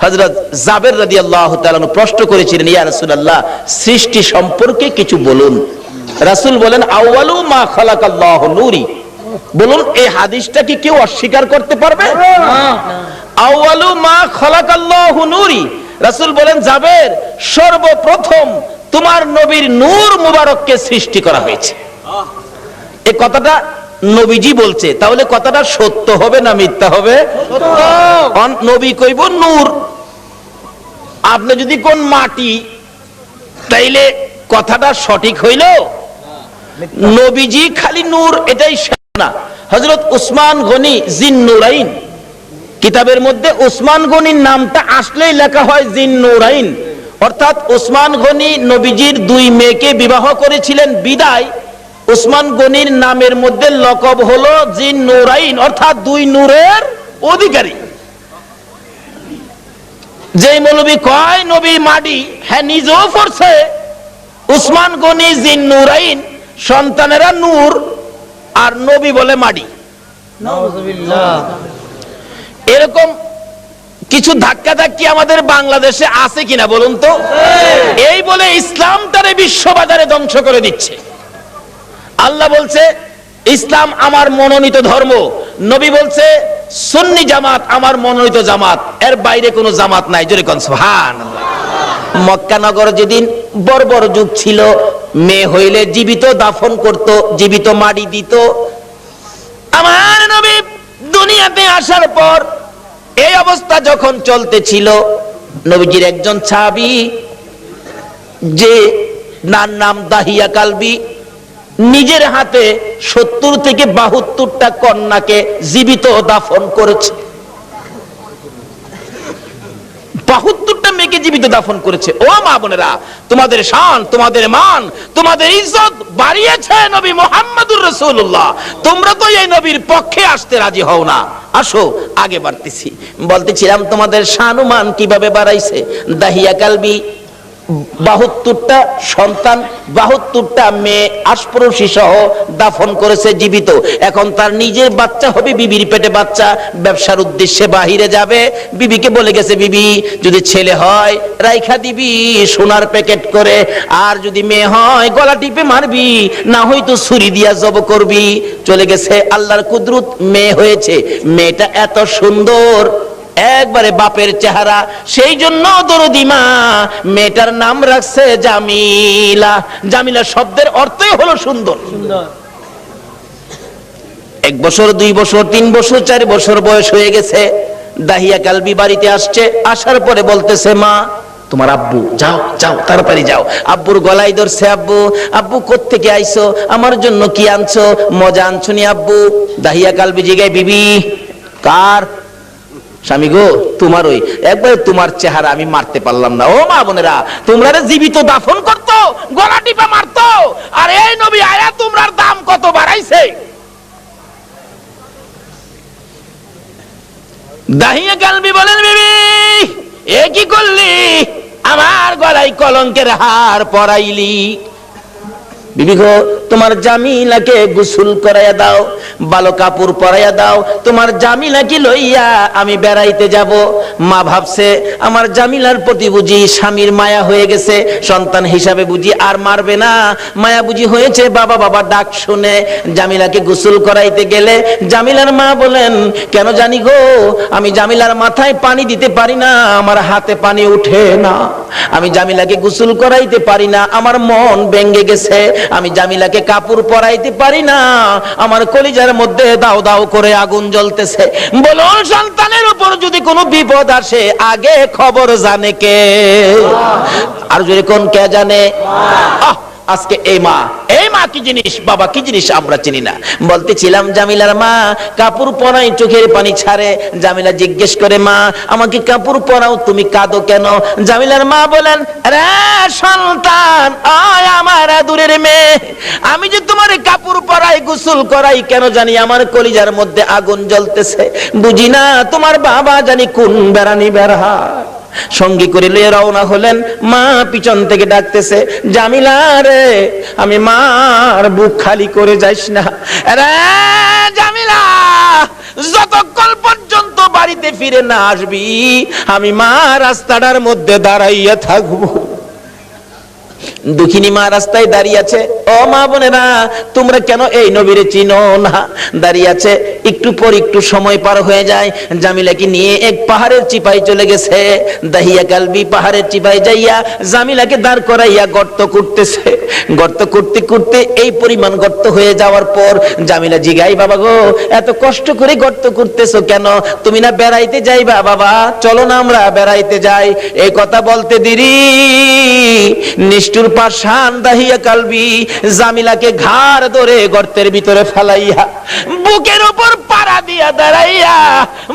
হযরত জাবের রাদিয়াল্লাহু তাআলা প্রশ্ন করেছিলেন, ইয়া রাসূলুল্লাহ, সৃষ্টি সম্পর্কে কিছু বলুন। রাসূল বলেন, আউয়ালু মা খালাকাল্লাহু নূরি। বলুন, এই হাদিসটা কি কেউ অস্বীকার করতে পারবে? আউয়ালু মা খালাকাল্লাহু নূরি। রাসূল বলেন, জাবের, সর্বপ্রথম তোমার নবীর নূর মুবারককে সৃষ্টি করা হয়েছে। এই কথাটা নবীজি বলছে, তাহলে কথাটা সত্য হবে না মিথ্যা হবে? নবী কইব নূর, আপনি যদি কোন মাটি, তাইলে কথাটা সঠিক হইল? নবীজি খালি নূর এটাই না। হযরত উসমান গনি জিন্নুরাইন, কিতাবের মধ্যে উসমান গনির নামটা আসলেই লেখা হয় জিন্নুরাইন, অর্থাৎ উসমান গনি নবীজির দুই মেয়েকে বিবাহ করেছিলেন বিদায় উসমান গনির নামের মধ্যে লকব হলো জিন্নুরাইন, অর্থাৎ দুই নূরের অধিকারী। যেই মৌলবী কয় নবী মাটি, হ্যাঁ নিজেও পড়ছে উসমান গনি জিন্নুরাইন, সন্তানেরা নূর, আর নবী বলে মাটি। এরকম কিছু ধাক্কা ধাক্কি আমাদের বাংলাদেশে আছে কিনা বলুন তো? এই বলে ইসলামটারে বিশ্ববাজারে ধ্বংস করে দিচ্ছে। আল্লাহ বলছে ইসলাম আমার মনোনীত ধর্ম, নবী বলছে সুন্নি জামাত আমার মনোনীত জামাত, এর বাইরে কোনো জামাত নাই। জোরে কোন সুবহানাল্লাহ। মক্কা নগর যেদিন বর্বর যুগ ছিল, মেয়ে হইলে জীবিত দাফন করত, জীবিত মাটি দিত। আমার নবী দুনিয়াতে আসার পর এই অবস্থা যখন চলতেছিল, নবীজির একজন সাহাবী, যে নাম দাহিয়া কালবি, নিজের হাতে 70 থেকে 72টা কন্যাকে জীবিত দাফন করেছে। 72টা মেয়েকে জীবিত দাফন করেছে। ও মা বোনেরা, তোমাদের শান, তোমাদের মান, তোমাদের ইজ্জত বাড়িয়েছে নবী মুহাম্মদুর রাসূলুল্লাহ। তোমরা তো এই নবীর পক্ষে আসতে রাজি হও না। আসো আগে বাড়তেছি। বলতেছিলাম তোমাদের শান ও মান কিভাবে বাড়াইছে। দাহিয়া কালবি 72টা সন্তান, 72টা মেয়ে আশপরশী সহ দাফন করেছে জীবিত। এখন তার নিজের বাচ্চা হবে, বিবির পেটে বাচ্চা, ব্যবসার উদ্দেশ্যে বাহিরে যাবে। বিবিকে বলে গেছে, বিবি যদি ছেলে হয় রাইখা দিবি সোনার প্যাকেট করে, আর যদি মেয়ে হয় গলা টিপে মারবি, না হয়তো ছুরি দিয়া জব করবি। চলে গেছে, আল্লাহর কুদরত মেয়ে হয়েছে। মেয়েটা এত সুন্দর, একবারে বাপের চেহারা, সেই জন্য দরদি মা মেয়েটার নাম রাখছে জামিলা। জামিলা শব্দের অর্থই হলো সুন্দর। 1 বছর 2 বছর 3 বছর 4 বছর বয়স হয়ে গেছে। দাহিয়া কালবি বাড়িতে আসছে, আসার পরে বলতেছে, মা তোমার আব্বু, যাও যাও তাড়াতাড়ি যাও। আব্বুর গলায় ধরছে, আব্বু আব্বু কোত্থেকে আইছো, আমার জন্য কি আনছো, মজা আনছো নি আব্বু? দাহিয়া কালবি জিগায়, বিবি কার? স্বামী গো তোমার। ওই একবার তোমার চেহারা আমি মারতে পারলাম না। ও মা বোনেরা, তোমরা জীবিত দাফন করতো, গলা টিপা মারতো, আর এই নবী আয়া তোমরার দাম কত বাড়াইছে। দাহিয়া কালবি বলেন, বিবি এ কি করলি, আমার গলায় কলঙ্কের হার পরাইলি। বিবি গো তোমার জামিলাকে গোসল করাইয়া দাও, ভালো কাপড় পরাইয়া দাও, তোমার জামিলাকে লইয়া আমি বেড়াইতে যাব। মা ভাবছে আমার জামিলার প্রতি বুঝি স্বামীর মায়া হয়ে গেছে, সন্তান হিসাবে বুঝি আর মারবে না, মায়া বুঝি হয়েছে। বাবা বাবা ডাক শুনে জামিলাকে গোসল করাইতে গেলে জামিলার মা বলেন, কেন জানি গো আমি জামিলার মাথায় পানি দিতে পারি না, আমার হাতে পানি উঠে না, আমি জামিলাকে গোসল করাইতে পারি না, আমার মন ভেঙে গেছে, আমি জামিলাকে কাপড় পরাইতে পারি না, আমার কলিজার মধ্যে দাও দাও করে আগুন জ্বলতেছে। বলুন, সন্তানের উপর যদি কোনো বিপদ আসে আগে খবর জানে কে? আর যদি কোন কে জানে? আজকে এই মা কি জিনিস, বাবা কি জিনিস আমরা চিনি না। বলতেছিলাম জামিলার মা কাপড় পরাই, চোখের পানি ছাড়ে। জামিলা জিজ্ঞেস করে, মা আমাকে কাপড় পরাও, তুমি কাঁদো কেন? জামিলার মা বলেন, রে সন্তান, আয় আমার দূরের মেয়ে, আমি যে তোমার কাপড় পরাই গোসল করাই, কেন জানি আমার কলিজার মধ্যে আগুন জ্বলতেছে। বুঝি না তোমার বাবা জানি কোন বেড়ানি বেড়া। সঙ্গী করে লিয়ে রওনা হলেন। মা পিছন থেকে ডাকতেছে, জামিলা রে, আমি মার বুক খালি করে যাইস না রে জামিলা, যতক্ষণ পর্যন্ত বাড়িতে ফিরে না আসবি আমি মা রাস্তাটার মধ্যে দাঁড়াইয়া থাকবো। দুঃখিনী মা রাস্তায় দাঁড়িয়ে আছে। ও মা বোনেরা, তোমরা কেন এই নবীরে চিনো না? দাঁড়িয়ে আছে। একটু পর একটু সময় পার হয়ে যায়। জামিলাকে নিয়ে এক পাহাড়ের চিপায় চলে গেছে। দাহিয়া কালবি পাহাড়ের চিপায় যাইয়া জামিলাকে দাঁড় করাইয়া গর্ত করতেছে। গর্ত করতে করতে এই পরিমাণ গর্ত হয়ে যাওয়ার পর জামিলা জিগাই, বাবা গো, এত কষ্ট করে গর্ত করতেছো কেন? তুমি না বেড়াইতে যাইবা? বাবা চলো না আমরা বেড়াইতে যাই। এই কথা বলতে দেরি নিষ্ঠুর পাষাণ দাহিয়া কালবি জামিলাকে ঘাড় ধরে গর্তের ভিতরে ফেলাইয়া বুকের উপর পাড়া দিয়া দাঁড়াইয়া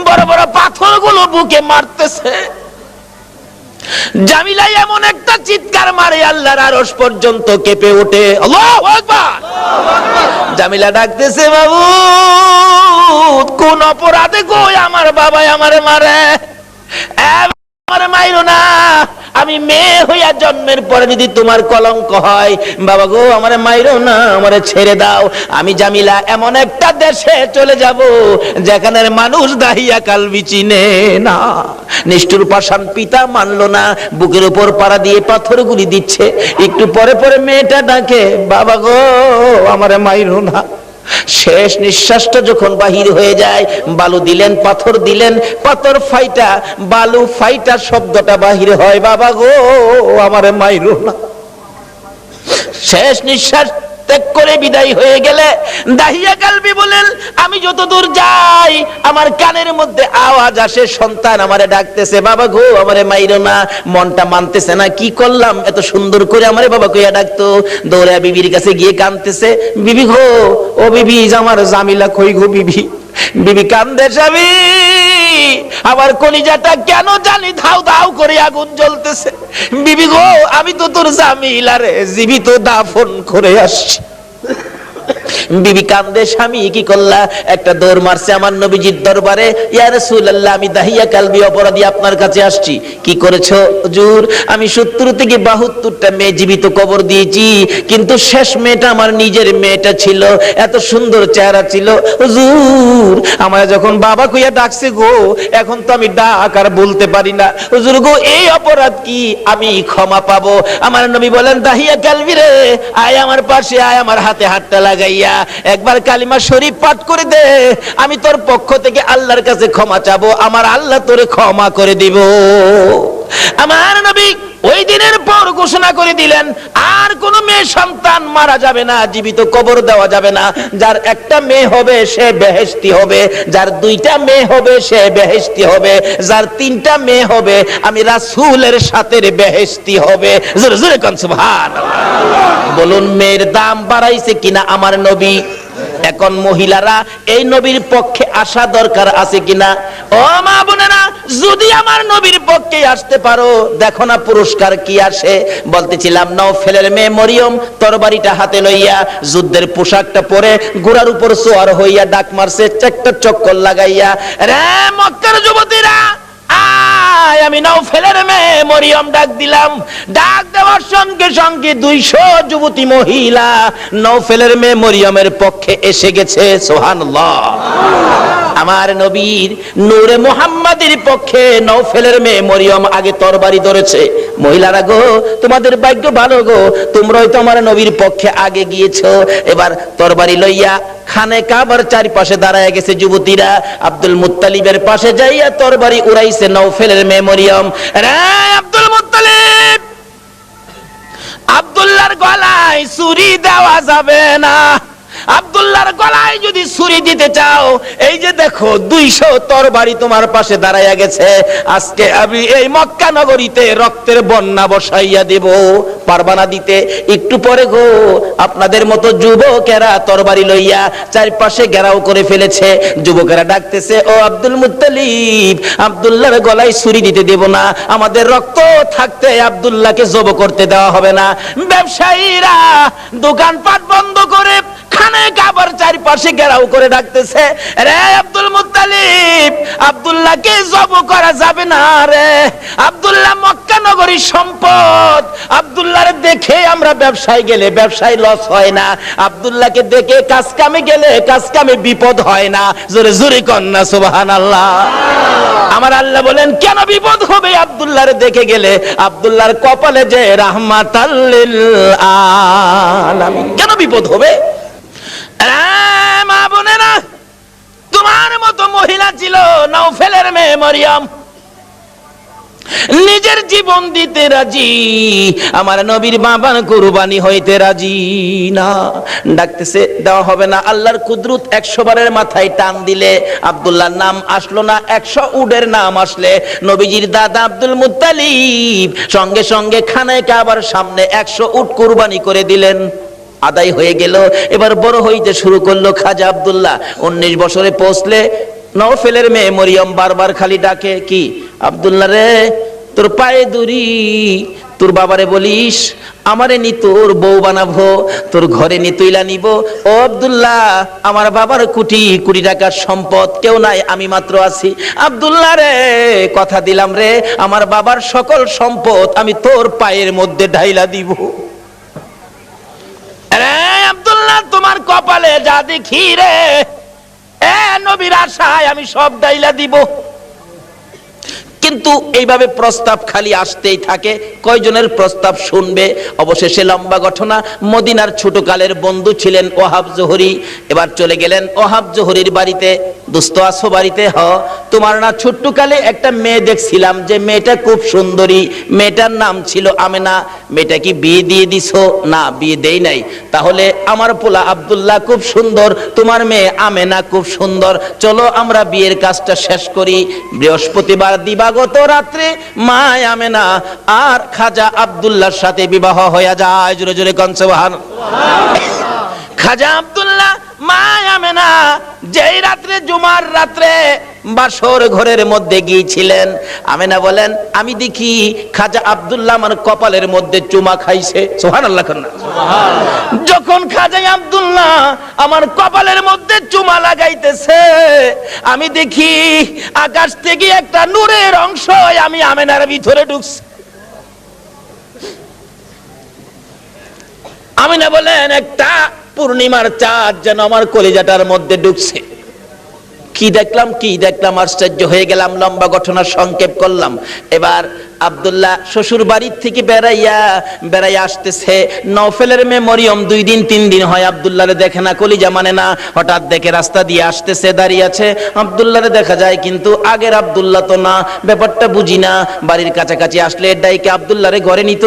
বড় বড় পাথরগুলো বুকে মারতেছে। জামিলা এমন একটা চিৎকার মারে আল্লাহর আরশ পর্যন্ত কেঁপে ওঠে। আল্লাহু আকবার। জামিলা ডাকতেছে, বাবু কোন অপরাধে গো আমার বাবা আমারে মারে? আমারে মাইরো না, আমি মেয়ে হইয়া জন্মের পরে যদি তোমার কলঙ্ক হয়, বাবা গো আমারে মাইরো না, আমারে ছেড়ে দাও। আমি জামিলা এমন একটা দেশে চলে যাব যেখানের মানুষ দাহিয়া কালবি চিনে না। নিষ্ঠুর পাষাণ পিতা মানলো না, বুকের উপর পাড়া দিয়ে পাথরগুলি দিচ্ছে। একটু পরে পরে মেয়েটা ডাকে, বাবা গো আমারে মাইরো না। শেষ নিঃশ্বাসটা যখন বাহির হয়ে যায়, বালু দিলেন, পাথর দিলেন, পাথর ফাইটা বালু ফাইটা শব্দটা বাহির হয়, বাবা গো আমারে মাইরো না। শেষ নিঃশ্বাস ত্যাগ করে বিদায় হয়ে গেলে দাহিয়া কালবি বলেন, আমি যত দূর যাই আমার কানের মধ্যে আওয়াজ আসে, সন্তান আমারে ডাকতেছে, বাবা গো আমারে মাইরো না। মনটা মানতেছে না, কি করলাম, এত সুন্দর করে আমারে বাবা কইয়া ডাকতো। দৌড়া বিবির কাছে গিয়ে কাঁদতেছে, বিবি গো, ও বিবি আমার জামিলা কই গো বিবি? বিবি কান্দে, স্বামী আমার কলিজাটা কেন জানি ধাউ ধাউ করে আগুন জ্বলতেছে। বিবি গো, আমি তো তোর জামিলা রে জীবিত দাফন করে আসছি। বিবি কান্দে, স্বামী কি করলা? একটা দৌড় মারছে আমার নবীজির দরবারে, ইয়া রাসূলুল্লাহ আমি দাহিয়া কালবি অপরাধী আপনার কাছে আসছি। কি করেছো হুজুর? আমি 70 থেকে 72টা মেয়ে জীবিত কবর দিয়েছি, কিন্তু শেষ মেয়েটা আমার নিজের মেয়েটা ছিল, এত সুন্দর চেহারা ছিল হুজুর। আমার যখন বাবা কইয়া ডাকছে গো, এখন তো আমি ডাক আর বলতে পারি না হুজুর গো, এই অপরাধ কি আমি ক্ষমা পাবো? আমার নবী বলেন, দাহিয়া কালবি রে আয় আমার পাশে আয়, আমার হাতে হাতটা লাগাইয়া একবার কালিমা শরীফ পাঠ করে দে, আমি তোর পক্ষ থেকে আল্লাহর কাছে ক্ষমা চাবো, আমার আল্লাহ তোরে ক্ষমা করে দিব। আমার নবী ওই দিনের পর ঘোষণা করে দিলেন, আর কোন মেয়ে সন্তান মারা যাবে না, জীবিত কবর দেওয়া যাবে না। যার একটা মেয়ে হবে সে বেহেশতি হবে, যার 2টা মেয়ে হবে সে বেহেশতি হবে, যার 3টা মেয়ে হবে আমি রাসূলের সাথে বেহেশতি হবে। জোরে জোরে কোন সুবহানাল্লাহ। বলুন মেয়ের দাম বাড়াইছে কিনা আমার নবী? এখন মহিলারা এই নবীর পক্ষে আসা দরকার আছে কিনা? ও মা বোনেরা, যদি আমার নবীর পক্ষে আসতে পারো, দেখো না পুরস্কার কি আসে। বলতেছিলাম, নওফেলের মেয়ে মরিয়ম তরবারিটা হাতে লইয়া যুদ্ধের পোশাকটা পরে ঘোড়ার উপর সোয়ার হইয়া ডাক মারছে, একটা চক্কর লাগাইয়া, রে মক্কার যুবতীরা আমি নওফেলের মেয়ে মরিয়ম ডাক দিলাম। ডাক দেওয়ার সঙ্গে সঙ্গে 200 যুবতী মহিলা নওফেলের মেয়ে মরিয়মের পক্ষে এসে গেছে। সুবহানাল্লাহ। আমার নবীর নূরে মুহাম্মাদের পক্ষে নওফেলের মেয়ে মরিয়ম আগে তরবারি ধরেছে। মহিলারা গো, তোমাদের ভাগ্য ভালো গো, তোমরাই তো আমার নবীর পক্ষে আগে গিয়েছো। এবার তরবারি লইয়া খানে কাবার চারপাশে দাঁড়ায় গেছে যুবতীরা। আব্দুল মুত্তালিবের পাশে যাইয়া তরবারি উড়াইছে নওফেলের মেয়ে মরিয়ম। রে আব্দুল মুত্তালিব, আব্দুল্লাহর গলায় ছুরি দেওয়া যাবে না। আব্দুল্লাহর গলায় যদি ছুরি দিতে চাও, এই যে দেখো 200 তরবারি তোমার পাশে দাঁড়াইয়া গেছে, আজকে আমি এই মক্কা নগরীতে রক্তের বন্যা বসাইয়া দেব। পারবা না দিতে? একটু পরে গো আপনাদের মতো যুবকেরা তরবারি লইয়া চারপাশে ঘেরাও করে ফেলেছে। যুবকেরা ডাকতেছে, ও আব্দুল মুত্তালিব, আব্দুল্লাহর গলায় ছুরি দিতে দেব না, আমাদের রক্ত থাকতে আব্দুল্লাহকে জব করতে দেওয়া হবে না। ব্যবসায়ীরা দোকানপাট বন্ধ করে খানায় কাবার চারপাশে ঘেরাও করে ডাকতেছে, রে আব্দুল মুত্তালিব, আব্দুল্লাহকে জব করা যাবে না রে, আব্দুল্লাহ মক্কা নগরীর সম্পদ, আব্দুল্লাহর দেখে আমরা ব্যবসায় গেলে ব্যবসায় লস হয় না, আব্দুল্লাহকে দেখে কাজ কামে গেলে কাজ কামে বিপদ হয় না। জোরে জোরে কন্যা সুবহানাল্লাহ। আমার আল্লাহ বলেন কেন বিপদ হবে আব্দুল্লাহর দেখে গেলে? আব্দুল্লাহর কপালে যে রাহমাতাল লিল আলামিন, কেন বিপদ হবে? মা বোনেরা, তোমার মতো মহিলা ছিল নওফেলের মেয়ে মরিয়ম, নিজের জীবন দিতে রাজি, আমার নবীর বাবার কুরবানি হইতে রাজি না। ডাকতেছে, দেওয়া হবে না। আল্লাহর কুদরত 100 বারের মাথায় টান দিলে আব্দুল্লাহর নাম আসলো না, 100 উটের নাম আসলে নবীজির দাদা আব্দুল মুত্তালিব সঙ্গে সঙ্গে খানায় কাবার সামনে 100 উট কুরবানি করে দিলেন। আদায় হয়ে গেল। এবার বড় হইতে শুরু করলো খাজা আব্দুল্লাহ। 19 বছরে পৌঁছলে নওফেলের মেয়ে মরিয়ম বারবার খালি ডাকে, কি আব্দুল্লাহ রে, তোর পায়ে দড়ি, তোর বাবারে বলিস আমারে নি তোর বউ বানাবো, তোর ঘরে নি তুইলা নিব। ও আব্দুল্লাহ, আমার বাবার কোটি কোটি টাকার সম্পদ, কেউ নাই, আমি মাত্র আছি। আব্দুল্লাহ রে, কথা দিলাম রে, আমার বাবার সকল সম্পদ আমি তোর পায়ের মধ্যে ঢাইলা দিব। আব্দুল্লাহ, তোমার কপালে যা দেখি রে, নবীর আশায় আমি সব ডাইলা দিব। কিন্তু এইভাবে প্রস্তাব খালি আসতেই থাকে, কয়জনের প্রস্তাব শুনবে? অবশেষে লম্বা ঘটনা, মদিনার ছোটকালের বন্ধু ছিলেন ওহাব জোহরি। এবার চলে গেলেন ওহাব জোহরির বাড়িতে। দোস্ত আছো বাড়িতে? তোমার না ছোট্টকালে একটা মেয়ে দেখছিলাম, যে মেয়েটা খুব সুন্দরী, মেয়েটার নাম ছিল আমেনা, মেয়েটা কি বিয়ে দিয়ে দিছো? না, বিয়ে দেই নাই। তাহলে আমার পোলা আব্দুল্লাহ খুব সুন্দর, তোমার মেয়ে আমেনা খুব সুন্দর, চলো আমরা বিয়ের কাজটা শেষ করি। বৃহস্পতিবার দিবাগত রাত্রে মা আমেনা আর খাজা আব্দুল্লাহর সাথে বিবাহ হয়ে যায়। জোরে জোরে কোন সুবহানাল্লাহ। খাজা আব্দুল্লাহ মা আমেনা যেই রাত্রে, জুমার রাত্রে বাসর ঘরের মধ্যে গিয়েছিলেন, আমেনা বলেন আমি দেখি খাজা আব্দুল্লাহ আমার কপালের মধ্যে চুমা খাইছে। সুবহানাল্লাহ। যখন খাজা আব্দুল্লাহ আমার কপালের মধ্যে চুমা লাগাইতেছে, আমি দেখি আকাশ থেকে একটা নূরের অংশ আমি আমেনার ভিতরে ঢুকছে। আমেনা বলেন একটা পূর্ণিমার চাঁদ যেন আমার কলিজাটার মধ্যে ঢুকছে। কি দেখলাম, আশ্চর্য হয়ে গেলাম। লম্বা ঘটনা সংক্ষেপ করলাম। এবার আব্দুল্লাহ শ্বশুর বাড়ির থেকে বেড়াইয়া আসতেছে। নওফেলের মেয়ে মরিয়ম 2 দিন 3 দিন হয় আব্দুল্লাহরে দেখে না, কলিজা মানে না। হঠাৎ দেখে রাস্তা দিয়ে আসতেছে, দাঁড়িয়ে আছে, আব্দুল্লাহরে দেখা যায়, কিন্তু আগের আব্দুল্লাহ তো না, ব্যাপারটা বুঝি না। বাড়ির কাছাকাছি আসলে ডাইকে আব্দুল্লাহরে ঘরে নিত,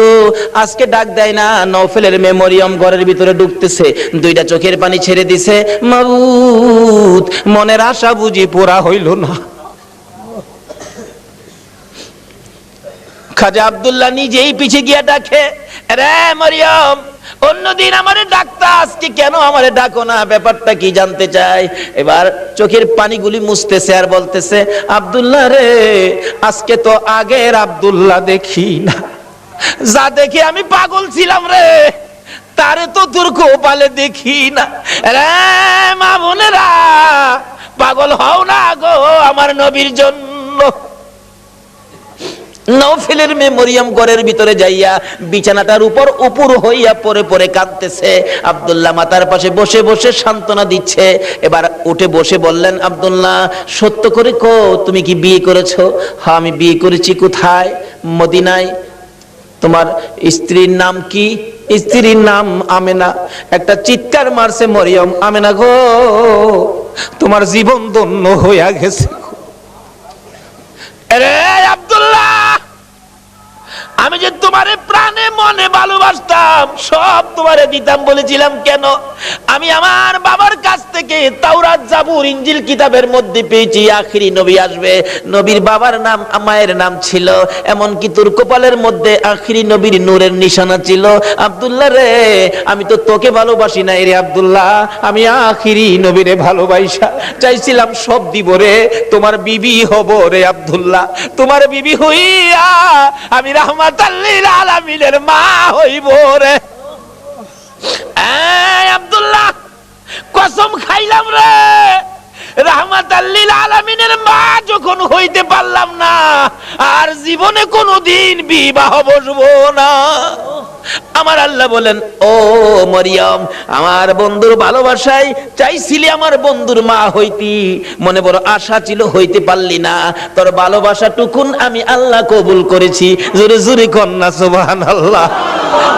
আজকে ডাক দেয় না। নওফেলের মেয়ে মরিয়ম ঘরের ভিতরে ঢুকতেছে, 2টা চোখের পানি ছেড়ে দিছে, মাবুদ মনের আশা বুঝি পুরা হইল না। খাজা আব্দুল্লাহ নিজেই পিছে গিয়ে ডাকে, রে মরিয়ম, অন্যদিন আমারে ডাকতা, আজকে কেন আমারে ডাকো না? ব্যাপারটা কি জানতে চাই। এবার চোখের পানিগুলি মুছতেছে আর বলতেছে, আব্দুল্লাহ রে, আজকে তো আগের আব্দুল্লাহ দেখি না, যা দেখে আমি পাগল ছিলাম রে, তারে তো তোর কপালে দেখি না। রে মা বোনেরা, পাগল হও না গো আমার নবীর জন্য। নওফেলের মেয়ে মরিয়ম ঘরের ভিতরে যাইয়া বিছানাটার উপর উপর হইয়া পরে পরে কাঁদতেছে। আব্দুল্লাহ মাতার পাশে বসে বসে সান্ত্বনা দিচ্ছে। এবার উঠে বসে বললেন, আব্দুল্লাহ সত্য করে কো, তুমি কি বিয়ে করেছো? হ্যাঁ আমি বিয়ে করেছি। কোথায়? মদিনায়। তোমার স্ত্রীর নাম কি? স্ত্রীর নাম আমেনা। একটা চিৎকার মারছে মরিয়ম, আমেনা গো, তোমার জীবন ধন্য হইয়া গেছে। আরে আব্দুল্লাহ, আমি যে তোমারে প্রাণে মনে ভালোবাসতাম, সব তোমারে দিতাম বলেছিলাম কেন? আমি আমার বাবার কাছ থেকে তাওরাত, জাবুর, ইনজিল কিতাবের মধ্যে পেয়েছি আখিরি নবী আসবে। নবীর বাবার নাম, মায়ের নাম ছিল, এমনকি তোর কপালের মধ্যে আখিরি নবীর নূরের নিশানা ছিল। আব্দুল্লাহ রে, আমি তো তোকে ভালোবাসি নাই রে আব্দুল্লাহ, আমি আখিরি নবীরে ভালোবাসা চাইছিলাম, সব দিব রে, তোমার বিবি হব রে আব্দুল্লাহ, তোমার বিবি হইয়া আমি রাহমাতাল লিল আলামিনের মা হইব রে। আব্দুল্লাহ কসম খাইলাম রে, রাহমাতাল লিল আলামিনের মা যখন হইতে পারলাম না, আর জীবনে কোনোদিন বিবাহ বসবো না। আমার আল্লাহ বলেন, ও মরিয়ম, আমার বন্ধুর ভালোবাসায় চাইছিলি আমার বন্ধুর মা হইতি, মনে বড় আশা ছিল, হইতে পারলি না, তোর ভালোবাসা টুকুন আমি আল্লাহ কবুল করেছি। জোরে জোরে কন্যা সুবহানাল্লাহ।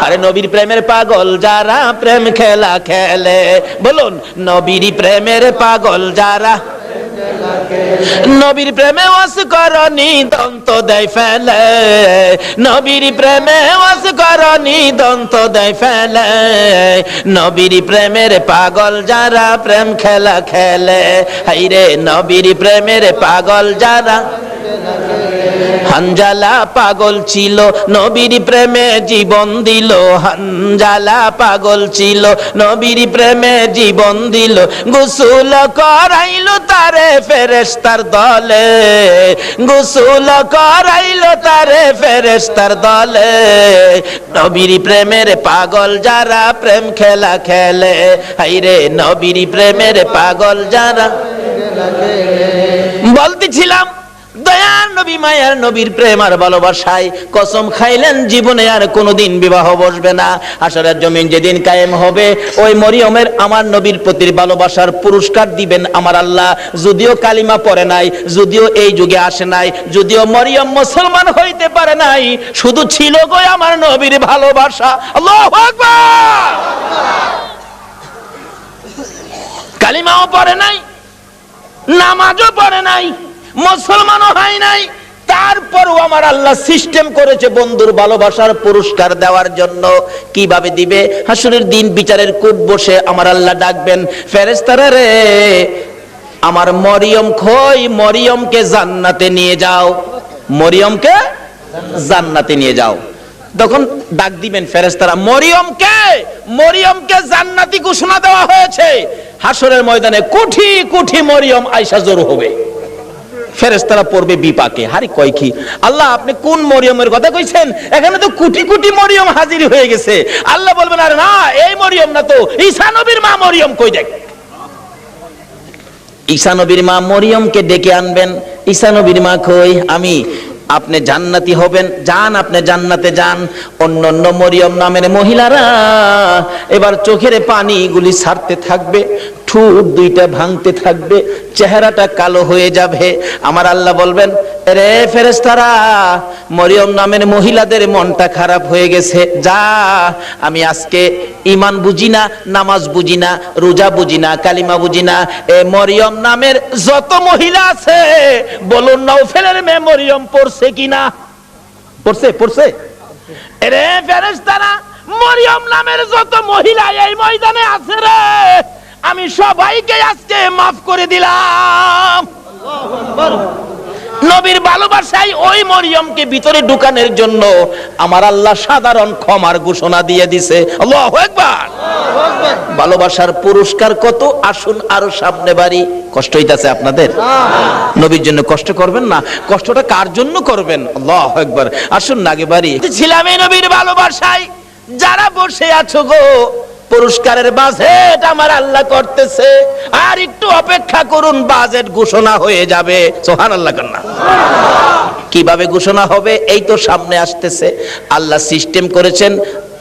আরে নবীর প্রেমের পাগল যারা প্রেম খেলা খেলে, বলুন নবীর প্রেমের পাগল যারা, নবীর প্রেমে ওয়াস করনি দন্ত দেয় ফেলে, নবীর প্রেমে ওয়াস করনি দন্ত দেয় ফেলে, নবীর প্রেমের পাগল যারা প্রেম খেলা খেলে, হাইরে নবীর প্রেমের পাগল যারা। হানজালা পাগল ছিল নবীর প্রেমে জীবন দিল, হানজালা পাগল ছিল নবীর প্রেমে জীবন দিল, গোসল করাইলো তারে ফেরেশতার দলে, গোসল করাইলো তারে ফেরেশতার দলে, নবীর প্রেমের পাগল যারা প্রেম খেলা খেলে, হাইরে নবীর প্রেমের পাগল যারা। বলতেছিলাম দয়ার নবী মায়ার নবীর প্রেম আর ভালোবাসায় কসম খাইলেন জীবনে আর কোনোদিন বিবাহ বসবে না। হাসরের জমিন যেদিন কায়েম হবে, ওই মরিয়মের আমার নবীর প্রতি ভালোবাসার পুরস্কার দিবেন আমার আল্লাহ। যদিও কালিমা পড়ে নাই, যদিও এই যুগে আসে নাই, যদিও মরিয়ম মুসলমান হইতে পারে নাই, শুধু ছিল গো আমার নবীর ভালোবাসা। আল্লাহু আকবার। কালিমাও পড়ে নাই, নামাজও পড়ে নাই, মুসলমানও হয় নাই, তারপরও আমার আল্লাহ সিস্টেম করেছে বন্ধুর ভালোবাসার পুরস্কার দেওয়ার জন্য। কিভাবে দিবে? হাসরের দিন বিচারের কূপ বসে আমার আল্লাহ ডাকবেন, ফেরেশতারা রে আমার মরিয়ম কই, মরিয়মকে জান্নাতে নিয়ে যাও, মরিয়মকে জান্নাতে নিয়ে যাও। তখন ডাক দিবেন ফেরেশতারা, মরিয়মকে, মরিয়মকে জান্নাতি ঘোষণা দেওয়া হয়েছে। হাসরের ময়দানে কোটি কোটি মরিয়ম আয়েশা জড়ো হবে, ফেরেশতারা পড়বে বিপাকে। হারি কয় কি আল্লাহ, আপনি কোন মরিয়মের কথা কইছেন? এখানে তো কোটি কোটি মরিয়ম হাজির হয়ে গেছে। আল্লাহ বলবেন, আরে না, এই মরিয়ম না তো, ঈসা নবীর মা মরিয়ম কই দেখ। ঈসা নবীর মা মরিয়মকে ডেকে আনবেন। ঈসা নবীর মা কই, আমি। আপনি জান্নাতি হবেন, যান, আপনি জান্নাতে যান। অন্যান্য মরিয়ম নামের মহিলারা এবার চোখের পানিগুলি ছাড়তে থাকবে, ঠোঁট দুইটা ভাঙতে থাকবে, চেহারাটা কালো হয়ে যাবে। আমার আল্লাহ বলবেন, রে ফেরেশতারা, মরিয়ম নামের মহিলাদের মনটা খারাপ হয়ে গেছে, যা, আমি আজকে ঈমান বুঝি না, নামাজ বুঝি না, রোজা বুঝি না, কালিমা বুঝি না, এ মরিয়ম নামের যত মহিলা আছে বলুন নওফেলের মেয়ে মরিয়ম পড়ছে কিনা? পড়ছে, পড়ছে। রে ফেরেশতারা, মরিয়ম নামের যত মহিলা এই ময়দানে আছে রে, আমি সবাইকে আজকে মাফ করে দিলাম। নবীর ভালোবাসায় ওই মরিয়মকে ভিতরে ঢুকানোর জন্য আমার আল্লাহ সাধারণ ক্ষমার ঘোষণা দিয়ে দিছে। আল্লাহু আকবার। ভালোবাসার পুরস্কার কত, আসুন আরো সামনে বাড়ি। কষ্ট হইতাছে আপনাদের? নবীর জন্য কষ্ট করবেন না, কষ্টটা কার জন্য করবেন? আল্লাহু আকবার। আসুন না আগে বাড়ি। ছিলাম এই নবীর ভালোবাসায়, যারা বসে আছো গো, পুরস্কারের বাজেট আমার আল্লাহ করতেছে, আর একটু অপেক্ষা করুন, বাজেট ঘোষণা হয়ে যাবে। সুবহানাল্লাহ কন্যা। কিভাবে ঘোষণা হবে? এই তো সামনে আসতেছে। আল্লাহ সিস্টেম করেছেন,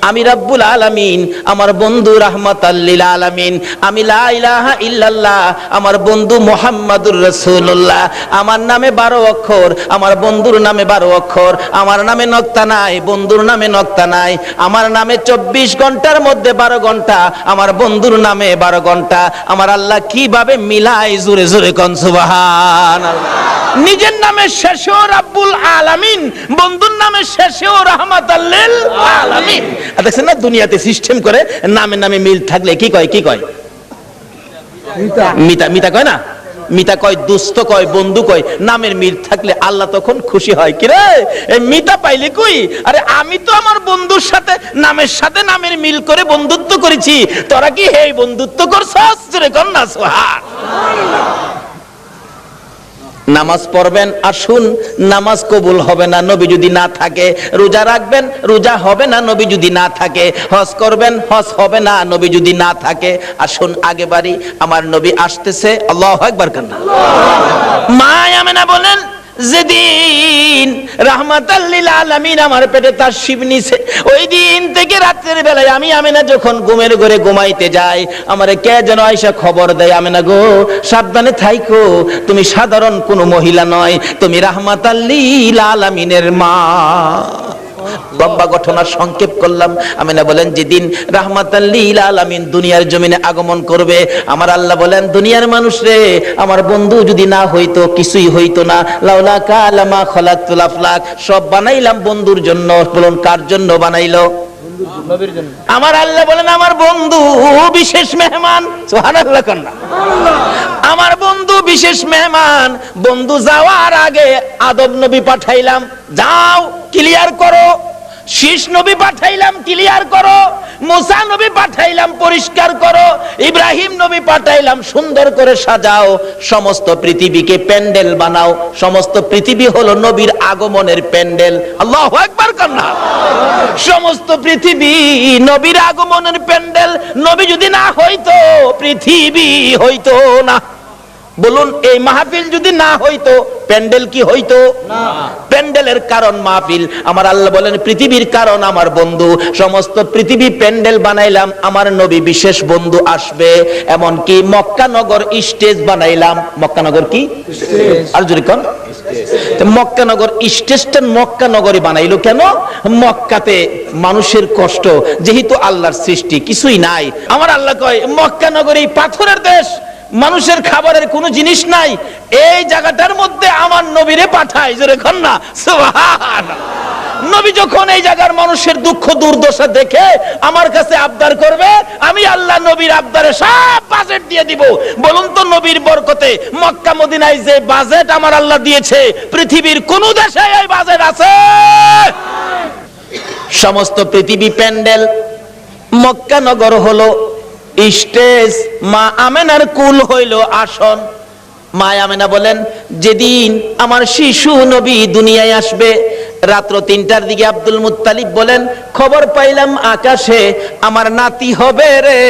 আমি রাব্বুল আলামিন, আমার বন্ধু রাহমাতাল লিল আলামিন, আমি লা ইলাহা ইল্লাল্লাহ, আমার বন্ধু মুহাম্মাদুর রাসূলুল্লাহ, আমার নামে 12 অক্ষর, আমার বন্ধুর নামে 12 অক্ষর, আমার নামে নক্তা নাই, বন্ধুর নামে নক্তা নাই, আমার নামে 24 ঘন্টার মধ্যে 12 ঘন্টা, আমার বন্ধুর নামে 12 ঘন্টা। আমার আল্লাহ কিভাবে মিলাই, জোরে জোরে কোন সুবহানাল্লাহ। নিজের নামে শেষেও রাব্বুল আলামিন, বন্ধুর নামে শেষেও রাহমাতাল লিল আলামিন। দেখছেন না, দুনিয়াতে সিস্টেম করে নামে নামে মিল থাকলে কি কয়, কি কয়? মিতা, মিতা কয় না, মিতা কয়, দুস্থ কয়, বন্ধু কয়। নামের মিল থাকলে আল্লাহ তখন খুশি হয়। কি রে, এই মিতা পাইলে কই? আরে আমি তো আমার বন্ধুর সাথে নামের সাথে নামের মিল করে বন্ধুত্ব করেছি, তোরা কি এই বন্ধুত্ব করছস? রে কন্যা সুবহানাল্লাহ। নামাজ পড়বেন, আসুন, নামাজ কবুল হবে না নবী যদি না থাকে। রোজা রাখবেন, রোজা হবে না নবী যদি না থাকে। হজ করবেন, হজ হবে না নবী যদি না থাকে। আসুন আগে বাড়ি, আমার নবী আসতেছে। আল্লাহু আকবার কান্না। মা আমেনা বলেন, যেদিন রাহমাতাল লিল আলামিন আমার পেটে তাশরিফ নিছে, ওই দিন থেকে রাতের বেলায় আমি আমেনা যখন ঘুমের ঘরে ঘুমাইতে যাই, আমারে কে যেন আয়েশা খবর দেয়, আমেনা গো সাবধানে থাইকো, তুমি সাধারণ কোনো মহিলা নয়, তুমি রাহমাতাল লিল আলামিনের মা। লম্বা ঘটনার সংক্ষেপ করলাম। আমিনা বলেন, যেদিন রাহমাতাল লিল আলামিন দুনিয়ার জমিনে আগমন করবে, আমার আল্লাহ বলেন, দুনিয়ার মানুষ রে, আমার বন্ধু যদি না হইতো কিছুই হইতো না। লাউলা কালামা খালাকতুল আফলাক, সব বানাইলাম বন্ধুর জন্য। বলুন কার জন্য বানাইলো? নবীর জন্য। আমার আল্লাহ বলেন, আমার বন্ধু বিশেষ মেহমান। সুবহানাল্লাহ কন্না। আমার বন্ধু বিশেষ মেহমান। বন্ধু যাওয়ার আগে আদম নবী পাঠাইলাম, যাও ক্লিয়ার করো। শীষ নবী পাঠাইলাম, ক্লিয়ার করো। মুসা নবী পাঠাইলাম, পরিষ্কার করো। ইব্রাহিম নবী পাঠাইলাম, সুন্দর করে সাজাও। সমস্ত পৃথিবীকে প্যান্ডেল বানাও। সমস্ত পৃথিবী হলো নবীর আগমনের প্যান্ডেল। আল্লাহু আকবার কন্না। সমস্ত পৃথিবী নবীর আগমনের প্যান্ডেল। নবী যদি না হইতো পৃথিবী হইতো না। বলুন, এই মাহফিল যদি না হইতো প্যান্ডেল কি হইতো? না। প্যান্ডেলের কারণ মাহফিল। আমার আল্লাহ বলেন, পৃথিবীর কারণ আমার বন্ধু। সমস্ত পৃথিবী প্যান্ডেল বানাইলাম, আমার নবী বিশেষ বন্ধু আসবে। এমন কি মক্কা নগর স্টেজ বানাইলাম। মক্কা নগর কি স্টেজ? আর জোরে কোন মক্কা নগর স্টেজটা মক্কা নগরী বানাইলো কেন? মক্কাতে মানুষের কষ্ট, যেহেতু আল্লাহর সৃষ্টি কিছুই নাই। আমার আল্লাহ কয়, মক্কা নগরী পাথরের দেশ, মানুষের খাবারের কোনো জিনিস নাই, এই জায়গাটার মধ্যে আমার নবীরে পাঠাই। জোরে কন্যা সুবহানাল্লাহ। নবী যখন এই জায়গার মানুষের দুঃখ দুর্দশা দেখে আমার কাছে আবদার করবে, আমি আল্লাহ নবীর আবদারে সব বাজেট দিয়ে দিব। বলুন তো, নবীর বরকতে মক্কা মদিনায় যে বাজেট আমার আল্লাহ দিয়েছে, পৃথিবীর কোন দেশে এই বাজেট আছে? সমস্ত পৃথিবী প্যান্ডেল, মক্কা নগর হলো স্টেজ, মা আমেনার কুল হইল আসন। মা আমেনা বলেন, যেদিন আমার শিশু নবী দুনিয়ায় আসবে, রাত্র 3টার দিকে আব্দুল মুত্তালিব বলেন, খবর পাইলাম আকাশে আমার নাতি হবে রে,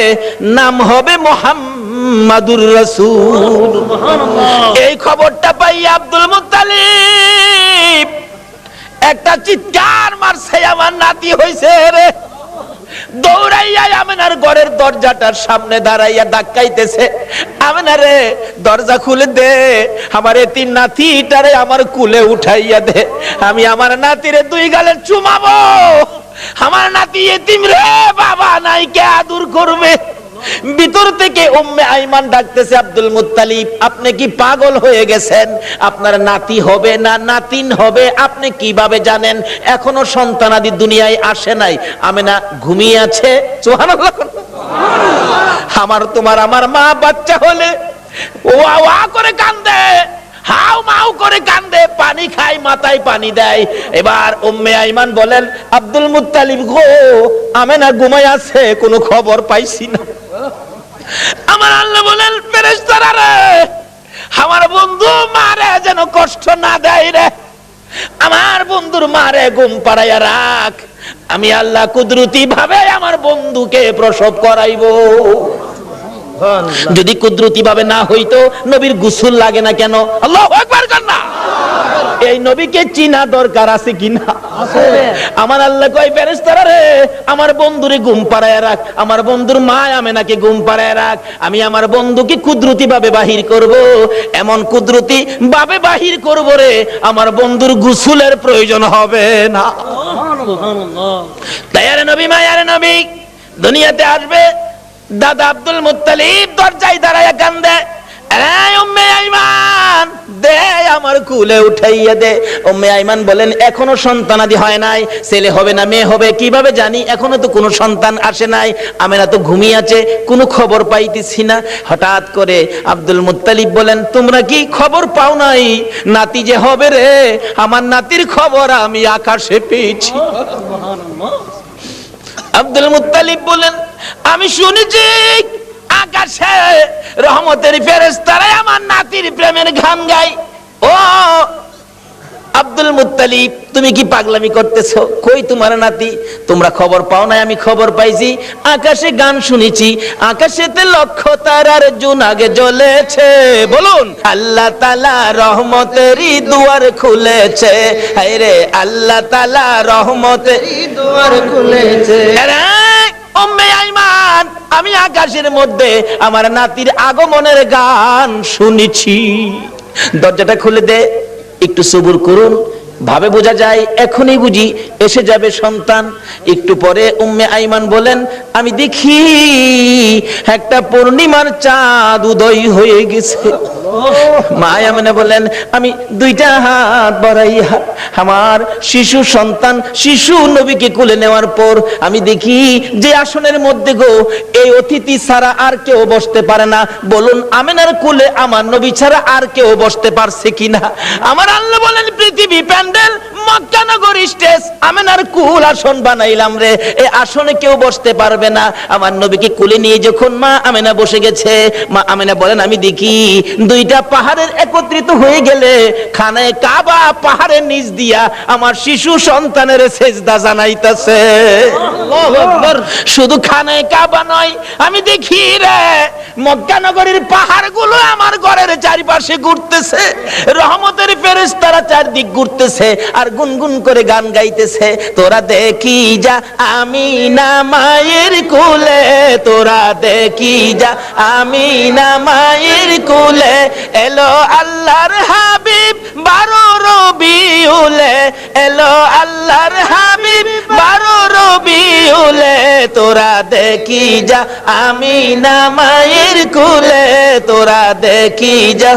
নাম হবে মুহাম্মাদুর রাসূল। এই খবরটা পাই আব্দুল মুত্তালিব একটা চিৎকার মারছে, আমার নাতি হইছে রে। দৌড়াইয়া আমেনার ঘরের দরজাটার সামনে দাঁড়াইয়া ধাক্কাইতেছে, আমেনা রে দরজা খুলে দে, আমার এতিম নাতিটারে আমার কুলে উঠাইয়া দে, আমি আমার নাতিরে 2 গালে চুমাবো। আমার নাতি এতিম রে, বাবা নাই, কে আদর করবে? ভিতর থেকে উম্মে আইমান ডাকতেছে, আব্দুল মুত্তালিব আপনি কি পাগল হয়ে গেছেন? আপনার নাতি হবে না নাতিন হবে আপনি কিভাবে জানেন? এখনো সন্তানাদি দুনিয়ায় আসে নাই। আমেনা ঘুমিয়ে আছে। সুবহানাল্লাহ। আমার তোমার আমার মা বাচ্চা হলে ওয়া ওয়া করে কান্দে, হাউ মাউ করে কান্দে, পানি খায়, মাথায় পানি দেয়। এবার উম্মে আইমান বলেন, আব্দুল মুত্তালিব গো, আমেনা ঘুমায় আছে, কোনো খবর পাইছি না। আমার আল্লাহ বলেন, ফেরেশতারা রে, আমার বন্ধু মারে যেন কষ্ট না দেয় রে, আমার বন্ধুর মারে ঘুম পাড়াইয়া রাখ, আমি আল্লাহ কুদরতি ভাবে আমার বন্ধুকে প্রসব করাইবো। যদি কুদরতি ভাবে না হইতো নবীর গোসল লাগে না কেন? আল্লাহু আকবার কান্না। এই নবীকে চিনা দরকার আছে কিনা? আছে। আমার আল্লাহ কয়, ফেরেশতারা রে, আমার বন্ধুরে ঘুম পাড়ায় রাখ, আমার বন্ধুর মা আমেনাকে ঘুম পাড়ায় রাখ, আমি আমার বন্ধুকে কুদরতি ভাবে বাহির করব। এমন কুদরতি ভাবে বাহির করব রে, আমার বন্ধুর গোসলের প্রয়োজন হবে না। সুবহানাল্লাহ। তাইয়ারে নবী, মায়ারে নবী দুনিয়াতে আসবে। দাদা আব্দুল মুত্তালিব দরজায় দাঁড়ায়া কান্দে, এই উম্মে আইমান দে, আমার কুলে উঠাইয়া দে। উম্মে আইমান বলেন, এখনো সন্তানাদি হয় নাই, ছেলে হবে না মেয়ে হবে কিভাবে জানি, এখনো তো কোনো সন্তান আসে নাই, আমেনা তো ঘুমিয়ে আছে, কোনো খবর পাইতেছি না। হঠাৎ করে আব্দুল মুত্তালিব বলেন, তোমরা কি খবর পাও নাই নাতি যে হবে রে? আমার নাতির খবর আমি আকাশে পেয়েছি। আব্দুল মুত্তালিব বলেন, আমি শুনেছি আকাশে রহমতের ফেরেশতারা আমার নাতির প্রেমের গান গায়। ও আব্দুল মুত্তালিব, তুমি কি পাগলামি করতেছো? কই তোমার নাতি? তোমরা খবর পাও না? আমি খবর পাইছি, আকাশে গান শুনেছি, আকাশেতে লক্ষ তারার জোনাগে জ্বলেছে। বলুন, আল্লাহ তাআলা রহমতেরই দুয়ার খুলেছে। হায় রে, আল্লাহ তাআলা রহমতেরই দুয়ার খুলেছে। উম্মে আইমান, আমি আকাশের মধ্যে আমার নাতির আগমনের গান শুনেছি। দরজাটা খুলে দে, একটু সবুর করুন, ভাবে বোঝা যায় এখনই বুঝি এসে যাবে সন্তান। একটু পরে উম্মে আইমান বলেন, আমি দেখি একটা পূর্ণিমার চাঁদ উদয় হয়ে গেছে। মা আমেনা বলেন, আমি দুইটা হাত বাড়াইয়া আমার শিশু সন্তান শিশু নবীকে কোলে নেওয়ার পর আমি দেখি যে আসনের মধ্যে গো এই অতিথি ছাড়া আর কেউ বসতে পারে না। বলুন, আমেনার কোলে আমার নবী ছাড়া আর কেউ বসতে পারছে কিনা? আমার আল্লাহ বলেন, পৃথিবী প্যান্ডেল, মক্কা নগর স্টেজ, আমেনার কুল আসন বানাইলাম রে, এই আসনে কেউ বসতে পারবে না। আমার নবীকে কোলে নিয়ে যখন মা আমেনা বসে গেছে, মা আমেনা বলেন, আমি দেখি দুইটা পাহাড়ের একত্রিত হয়ে গেলে খানায়ে কাবা পাহাড়ের নিচ দিয়া আমার শিশু সন্তানের সেজদা জানাইতেছে। আল্লাহু আকবার। শুধু খানায়ে কাবা নয়, আমি দেখি রে মক্কা নগরীর পাহাড়গুলো আমার ঘরের চারিপাশে ঘুরতেছে, রহমতের ফেরেশতারা চারদিক ঘুরতেছে আর গুনগুন করে গান গাইতেছে। তোরা দেখি যা আমিনা মায়ের কোলে, তোরা দেখি যা আমিনা মায়ের কোলে, এলো আল্লাহর হাবিব 12 রবিউলে, এলো আল্লাহর হাবিব 12 রবিউলে, তোরা দেখি যা আমিনা মায়ের কোলে, তোরা দেখি যা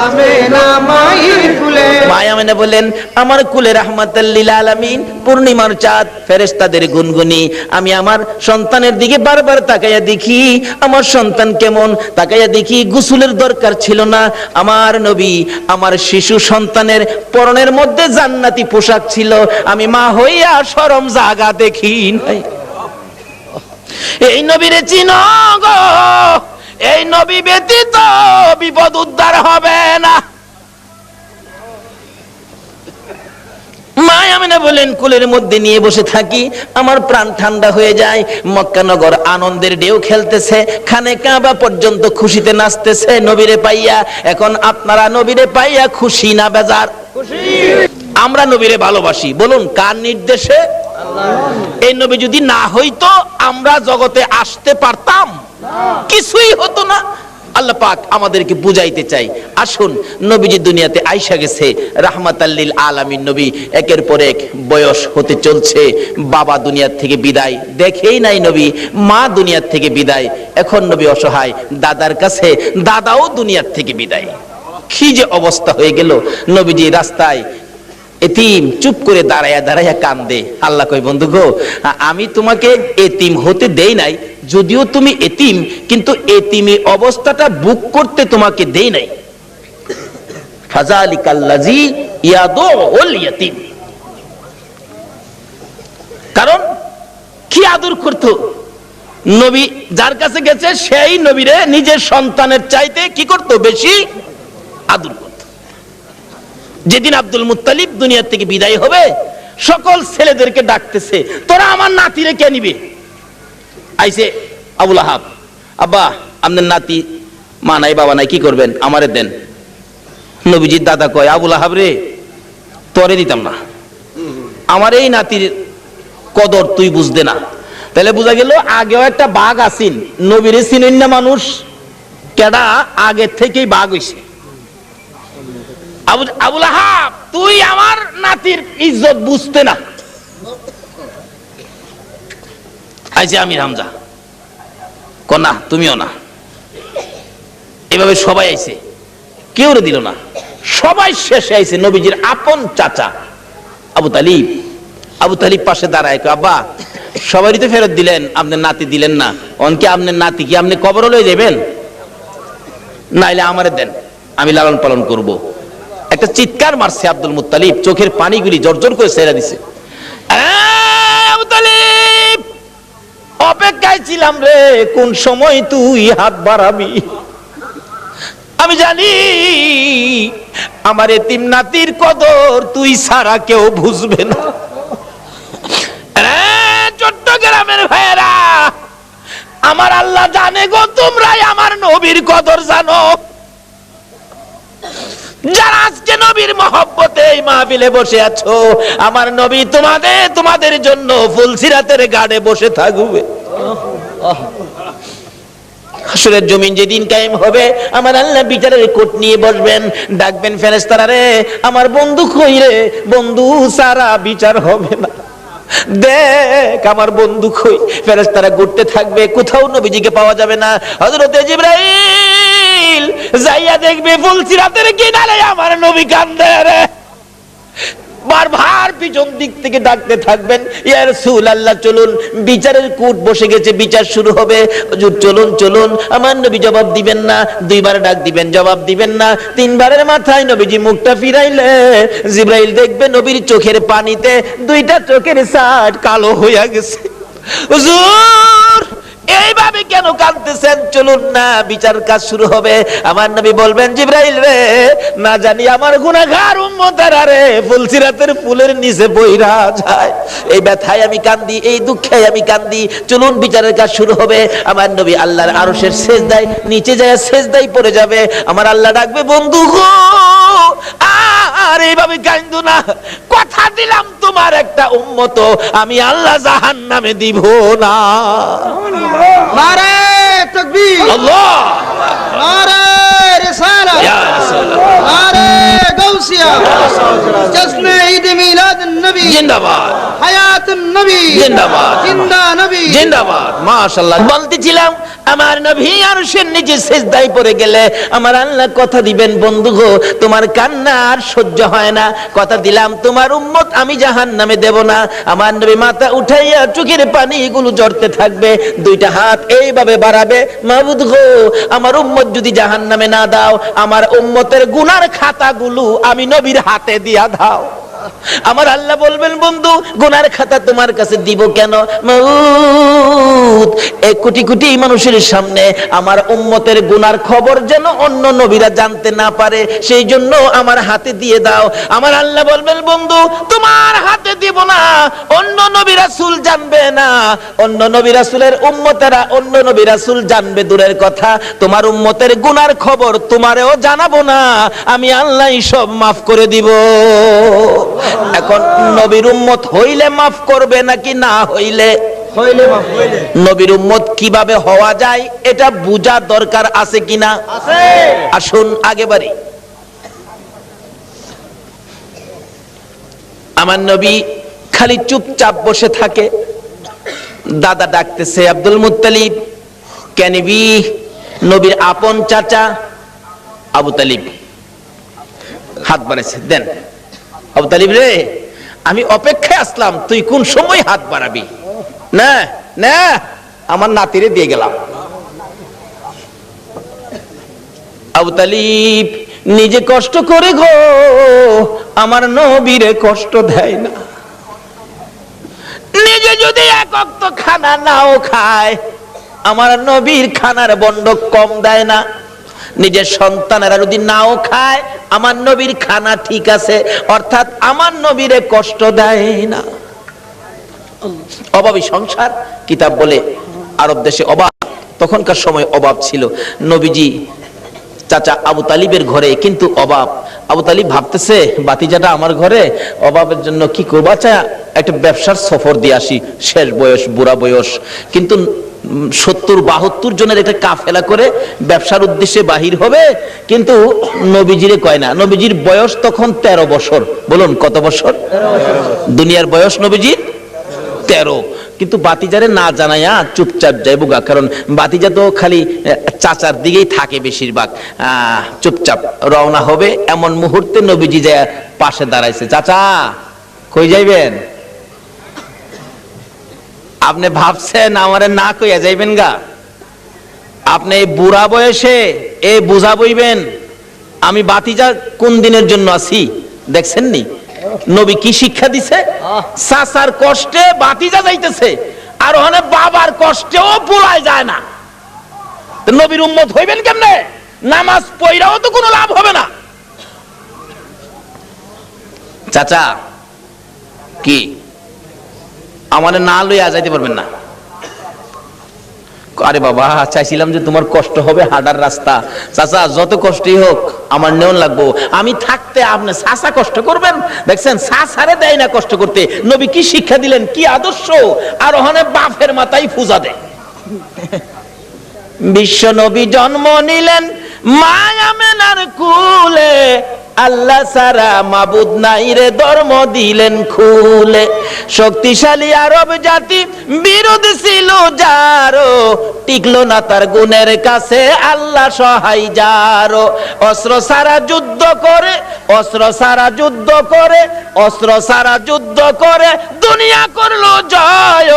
আমিনা মায়ের কোলে। মা আমিনা বলেন, আমার কোলে রাহমাতাল লিল আলামিন পূর্ণিমার চাঁদ, ফেরেশতাদের গুনগুনি। আমি আমার সন্তানের দিকে বারবার তাকাইয়া দেখি আমার সন্তান কেমন, তাকাইয়া দেখি গোসলের দরকার ছিল না। আমার নবী আমার শিশু সন্তানের পরনের মধ্যে জান্নাতি পোশাক ছিল। আমি মা হইয়া শরম জাগা দেখি নাই। এই নবীরে চিনো গো, এই নবী ব্যতীত বিপদ উদ্ধার হবে না। মা আমিনা বলেন, কোলের মধ্যে নিয়ে বসে থাকি, আমার প্রাণ ঠান্ডা হয়ে যায়। মক্কা নগর আনন্দের ঢেউ খেলতেছে, খানে কাবা পর্যন্ত খুশিতে নাচতেছে নবীরে পাইয়া। এখন আপনারা নবীরে পাইয়া খুশি না বেজার? খুশি। আমরা নবীরে ভালোবাসি, বলুন কার নির্দেশে? আল্লাহ। এই নবী যদি না হইতো আমরা জগতে আসতে পারতাম? কিছুই হতো না। আল্লাহ পাক আমাদেরকে বুঝাইতে চাই, আসুন নবীজি দুনিয়াতে আইসা গেছে রাহমাতাল লিল আলামিন নবী, একের পর এক বয়স হতে চলছে। বাবা দুনিয়ার থেকে বিদায়, দেখেই নাই নবী, মা দুনিয়ার থেকে বিদায়, এখন নবী অসহায়, দাদার কাছে, দাদাও দুনিয়ার থেকে বিদায়। কি যে অবস্থা হয়ে গেল। নবীজি রাস্তায় এতিম চুপ করে দাঁড়াইয়া দাঁড়াইয়া কান্দে। আল্লাহ কই, বন্ধু গো, আমি তোমাকে এতিম হতে দেই নাই, যদিও তুমি এতিম, কিন্তু এতিমি অবস্থাটা বুক করতে তোমাকে দেই নাই। ফাযালিকাল্লাযী ইয়াদুল ইয়াতীম। কারণ কি আদর করতো নবী, যার কাছে গেছে সেই নবীরে নিজের সন্তানের চাইতে কি করতো? বেশি আদর করতো। যেদিন আব্দুল মুত্তালিব দুনিয়া থেকে বিদায় হবে, সকল ছেলেদেরকে ডাকতেছে, তোরা আমার নাতিরে কে নিবে? আইছে আবু লাহাব, আব্বা আপনার নাতি, মা নাই বাবা নাই, কি করবেন? আমারে দেন। নবীজির দাদা কয়, আবু লাহাব রে, তোরে দিতাম না, আমার এই নাতির কদর তুই বুঝদে না। তাহলে বোঝা গেল আগেও একটা বাঘ আসিন, নবীরে চিনেন না মানুষ, কেডা আগে থেকেই বাঘ হইছে। আবু লাহাব, তুই আমার নাতির ইজ্জত বুঝতে না। আইছে আমির হামজা, কনা তুমিও না। এভাবে সবাই আইছে, কেউ দিল না, সবাই শেষে আইছে নবীজির আপন চাচা আবু তালিব। আবু তালিব পাশে দাঁড়ায়, আব্বা সবারই তো ফেরত দিলেন, আপনার নাতি দিলেন না, অনকে আপনার নাতি কি আপনি কবর লয়ে যাবেন? নাইলে আমারে দেন, আমি লালন পালন করব। একটা চিৎকার মারছে আব্দুল মুত্তালিব, চোখের পানিগুলি জর্জর করে ছেড়ে দিছে। আবু তালিব, অপেক্ষায় ছিলাম রে, কোন সময় তুই হাত বাড়াবি। আমি জানি আমার এতিম নাতির কদর তুই ছাড়া কেউ বুঝবে না। চট্টগ্রামের ভাইয়েরা, আমার আল্লাহ জানে গো, তোমরাই আমার নবীর কদর জানো। যারা আজকে নবীর মহব্বতে এই মাহফিলে বসে আছো, আমার নবী তোমাদের জন্য ফুলসিরাতের গাড়ে বসে থাকবে। হাসরের জমিন যেদিন কায়েম হবে, আমার আল্লাহ বিচারের কোট নিয়ে বসবেন, ডাকবেন ফেরেশতারা, রে আমার বন্ধু কই রে, বন্ধু সারা বিচার হবে না, দেখ আমার বন্ধু কই। ফেরেশতারা ঘুরতে থাকবে, কোথাও নবীজিকে পাওয়া যাবে না। হযরতে জিবরাইল যাইয়া দেখবে ফুলসিরাতের কিনারে আমার নবী কান্দে রে। বারবার পিছন দিক থেকে ডাকতে থাকবেন, ইয়া রাসূলুল্লাহ চলুন, বিচারের কোট বসে গেছে, বিচার শুরু হবে, হুজুর চলুন চলুন। আমার নবী জবাব দিবেন না, দুইবার ডাক দিবেন, জবাব দিবেন না, তিনবারের মাথায় নবীজি মুখটা ফিরাইলে জিবরাইল দেখবে নবীর চোখের পানিতে দুইটা চোখের সাট কালো হইয়া গেছে। হুজুর এইভাবে কেন কাঁদতেছেন, চলুন না, বিচার কাজ শুরু হবে। আমার নবী বলবেন, জিবরাইল রে, না জানি আমার গুনাহগার উম্মতেরা রে ফুলসিরাতের ফুলের নিচে বইরা যায়, এই ব্যথায় আমি কান্দি, এই দুঃখে আমি কান্দি, চলুন বিচারের কাজ শুরু হবে। আমার নবী আল্লাহর আরশের সেজদায় নিচে যায়, সেজদায় পড়ে যাবে। আমার আল্লাহ ডাকবে, বন্ধু গো আর এইভাবে কান্দো না, কথা দিলাম তোমার একটা উম্মত আমি আল্লাহ জাহান্নামে দিব না। নারে তাকবীর, আল্লাহ, নারে রিসালাত, ইয়া রাসূলুল্লাহ, নারে গাউসিয়া, জশ্নে ঈদ মিলাদ নবী জিন্দাবাদ, হায়াতুন নবী জিন্দাবাদ, জিন্দা নবী জিন্দাবাদ। মাশাআল্লাহ। বলতেছিলাম, আমার নবী আরশের নিচে সিজদায় পড়ে গেলে আমার আল্লাহ কথা দিবেন, বন্ধু গো তোমার কান্না আর সহ্য হয় না, কথা দিলাম তোমার উম্মত আমি জাহান্নামে দেব না। আমার নবী মাথা উঠাইয়া চোখের পানি এগুলো ঝরতে থাকবে, দুইটা হাত এইভাবে বাড়াবে, মাবুদ গো আমার উম্মত যদি জাহান্নামে না দাও, আমার উম্মতের গুনার খাতাগুলো আমি নবীর হাতে দিয়া দাও। আমার আল্লাহ বলবেন, বন্ধু গুনার খাতা তোমার কাছে দিব কেন, মাউত এক কোটি কোটি মানুষের সামনে আমার উম্মতের গুনার খবর যেন অন্য নবীরা জানতে না পারে, সেই জন্য আমার হাতে দিয়ে দাও। আমার আল্লাহ বলবেন, বন্ধু তোমার হাতে দিব না, অন্য নবী রাসূল জানবে না, অন্য নবী রাসূলের উম্মতেরা অন্য নবী রাসূল জানবে দূরের কথা, তোমার উম্মতের গুনার খবর তোমারেও জানাবো না, আমি আল্লাহ সব মাফ করে দিব। এখন নবীর উম্মত হইলে মাফ করবে নাকি না হইলে? হইলে মাফ হইলে নবীর উম্মত কিভাবে হওয়া যায় এটা বুঝা দরকার আছে কিনা? আছে। আসুন আগে বাড়ি। আমার নবী খালি চুপচাপ বসে থাকে, দাদা ডাকতেছে, আব্দুল মুত্তালিব কেনিবি, নবীর আপন চাচা আবু তালিব হাত বাড়াইছে, দেন আবু তালিব রে, আমি অপেক্ষায় আসলাম, তুই কোন সময় হাত বাড়াবি, না না আমার নাতিরে দিয়ে গেলাম। আবু তালিব নিজে কষ্ট করে গো আমার নবীরে কষ্ট দেয় না, নিজে যদি এক ওয়াক্ত খানা নাও খায় আমার নবীর খানার বন্ড কম দেয় না, নিজের সন্তানেরা যদি নাও খায় আমার নবীর খানা ঠিক আছে, অর্থাৎ আমার নবীরে কষ্ট দেয় না। অভাবী সংসার, কিতাব বলে আরব দেশে অভাব, তখনকার সময় অভাব ছিল। নবীজি চাচা আবু তালিবের ঘরে কিন্তু অভাব, আবু তালিব ভাবতেছে বাতিজাটা আমার ঘরে, অভাবের জন্য কি করবো, আচ্ছা একটা ব্যবসার সফর দিয়ে আসি, শেষ বয়স, বুড়া বয়স, কিন্তু 70-72 জনের একটা কাফেলা করে ব্যবসার উদ্দেশ্যে বাহির হবে, কিন্তু নবীজিরে কয় না, নবীজির বয়স তখন 13 বছর, বলুন কত বছর? দুনিয়ার বয়স নবীজির 13, কিন্তু বাতিজারে না জানাইয়া চুপচাপ যাইবগা, কারণ বাতিজা তো খালি চাচার দিকেই থাকে বেশিরভাগ, চুপচাপ রওনা হবে। এমন মুহূর্তে নবীজি যায় পাশে দাঁড়াইছে, চাচা কই যাইবেন? আপনি ভাবছেন আমারে না কইয়া যাইবেন গা? আপনি এই বুড়া বয়সে এ বুঝা বইবেন আমি বাতিজা কোন দিনের জন্য আছি? দেখছেন নি নবী কি শিক্ষা দিছে? চাচার কষ্টে বাতিজা যাইতেছে, আর ওখানে বাবার কষ্টেও পোলায় যায় না, নবীর উম্মত হইবেন কেমনে? নামাজ পড়াও তো কোনো লাভ হবে না। চাচা কি আমাদের না লইয়া যাইতে পারবেন না? আরে বাবা, চাইছিলাম যে তোমার কষ্ট হবে হাঁটার রাস্তা। চাচা যত কষ্টই হোক আমার নেওন লাগবো, আমি থাকতে আপনি চাচা কষ্ট করবেন? দেখছেন চাচারে দেয় না কষ্ট করতে। নবী কি শিক্ষা দিলেন, কি আদর্শ! আর ওখানে বাপের মাথায় পূজা দেয়। বিশ্ব নবী জন্ম নিলেন মায়া মেনার কুলে, আল্লাহ সারা মাবুদ নাই রে ধর্ম দিলেন খুলে। শক্তিশালী আরব জাতি বিরোধ ছিল যারো, টিকলো না তার গুণের কাছে আল্লাহ সহায় যারো। অস্ত্র সারা যুদ্ধ করে, অস্ত্র সারা যুদ্ধ করে, অস্ত্র সারা যুদ্ধ করে দুনিয়া করলো জয়।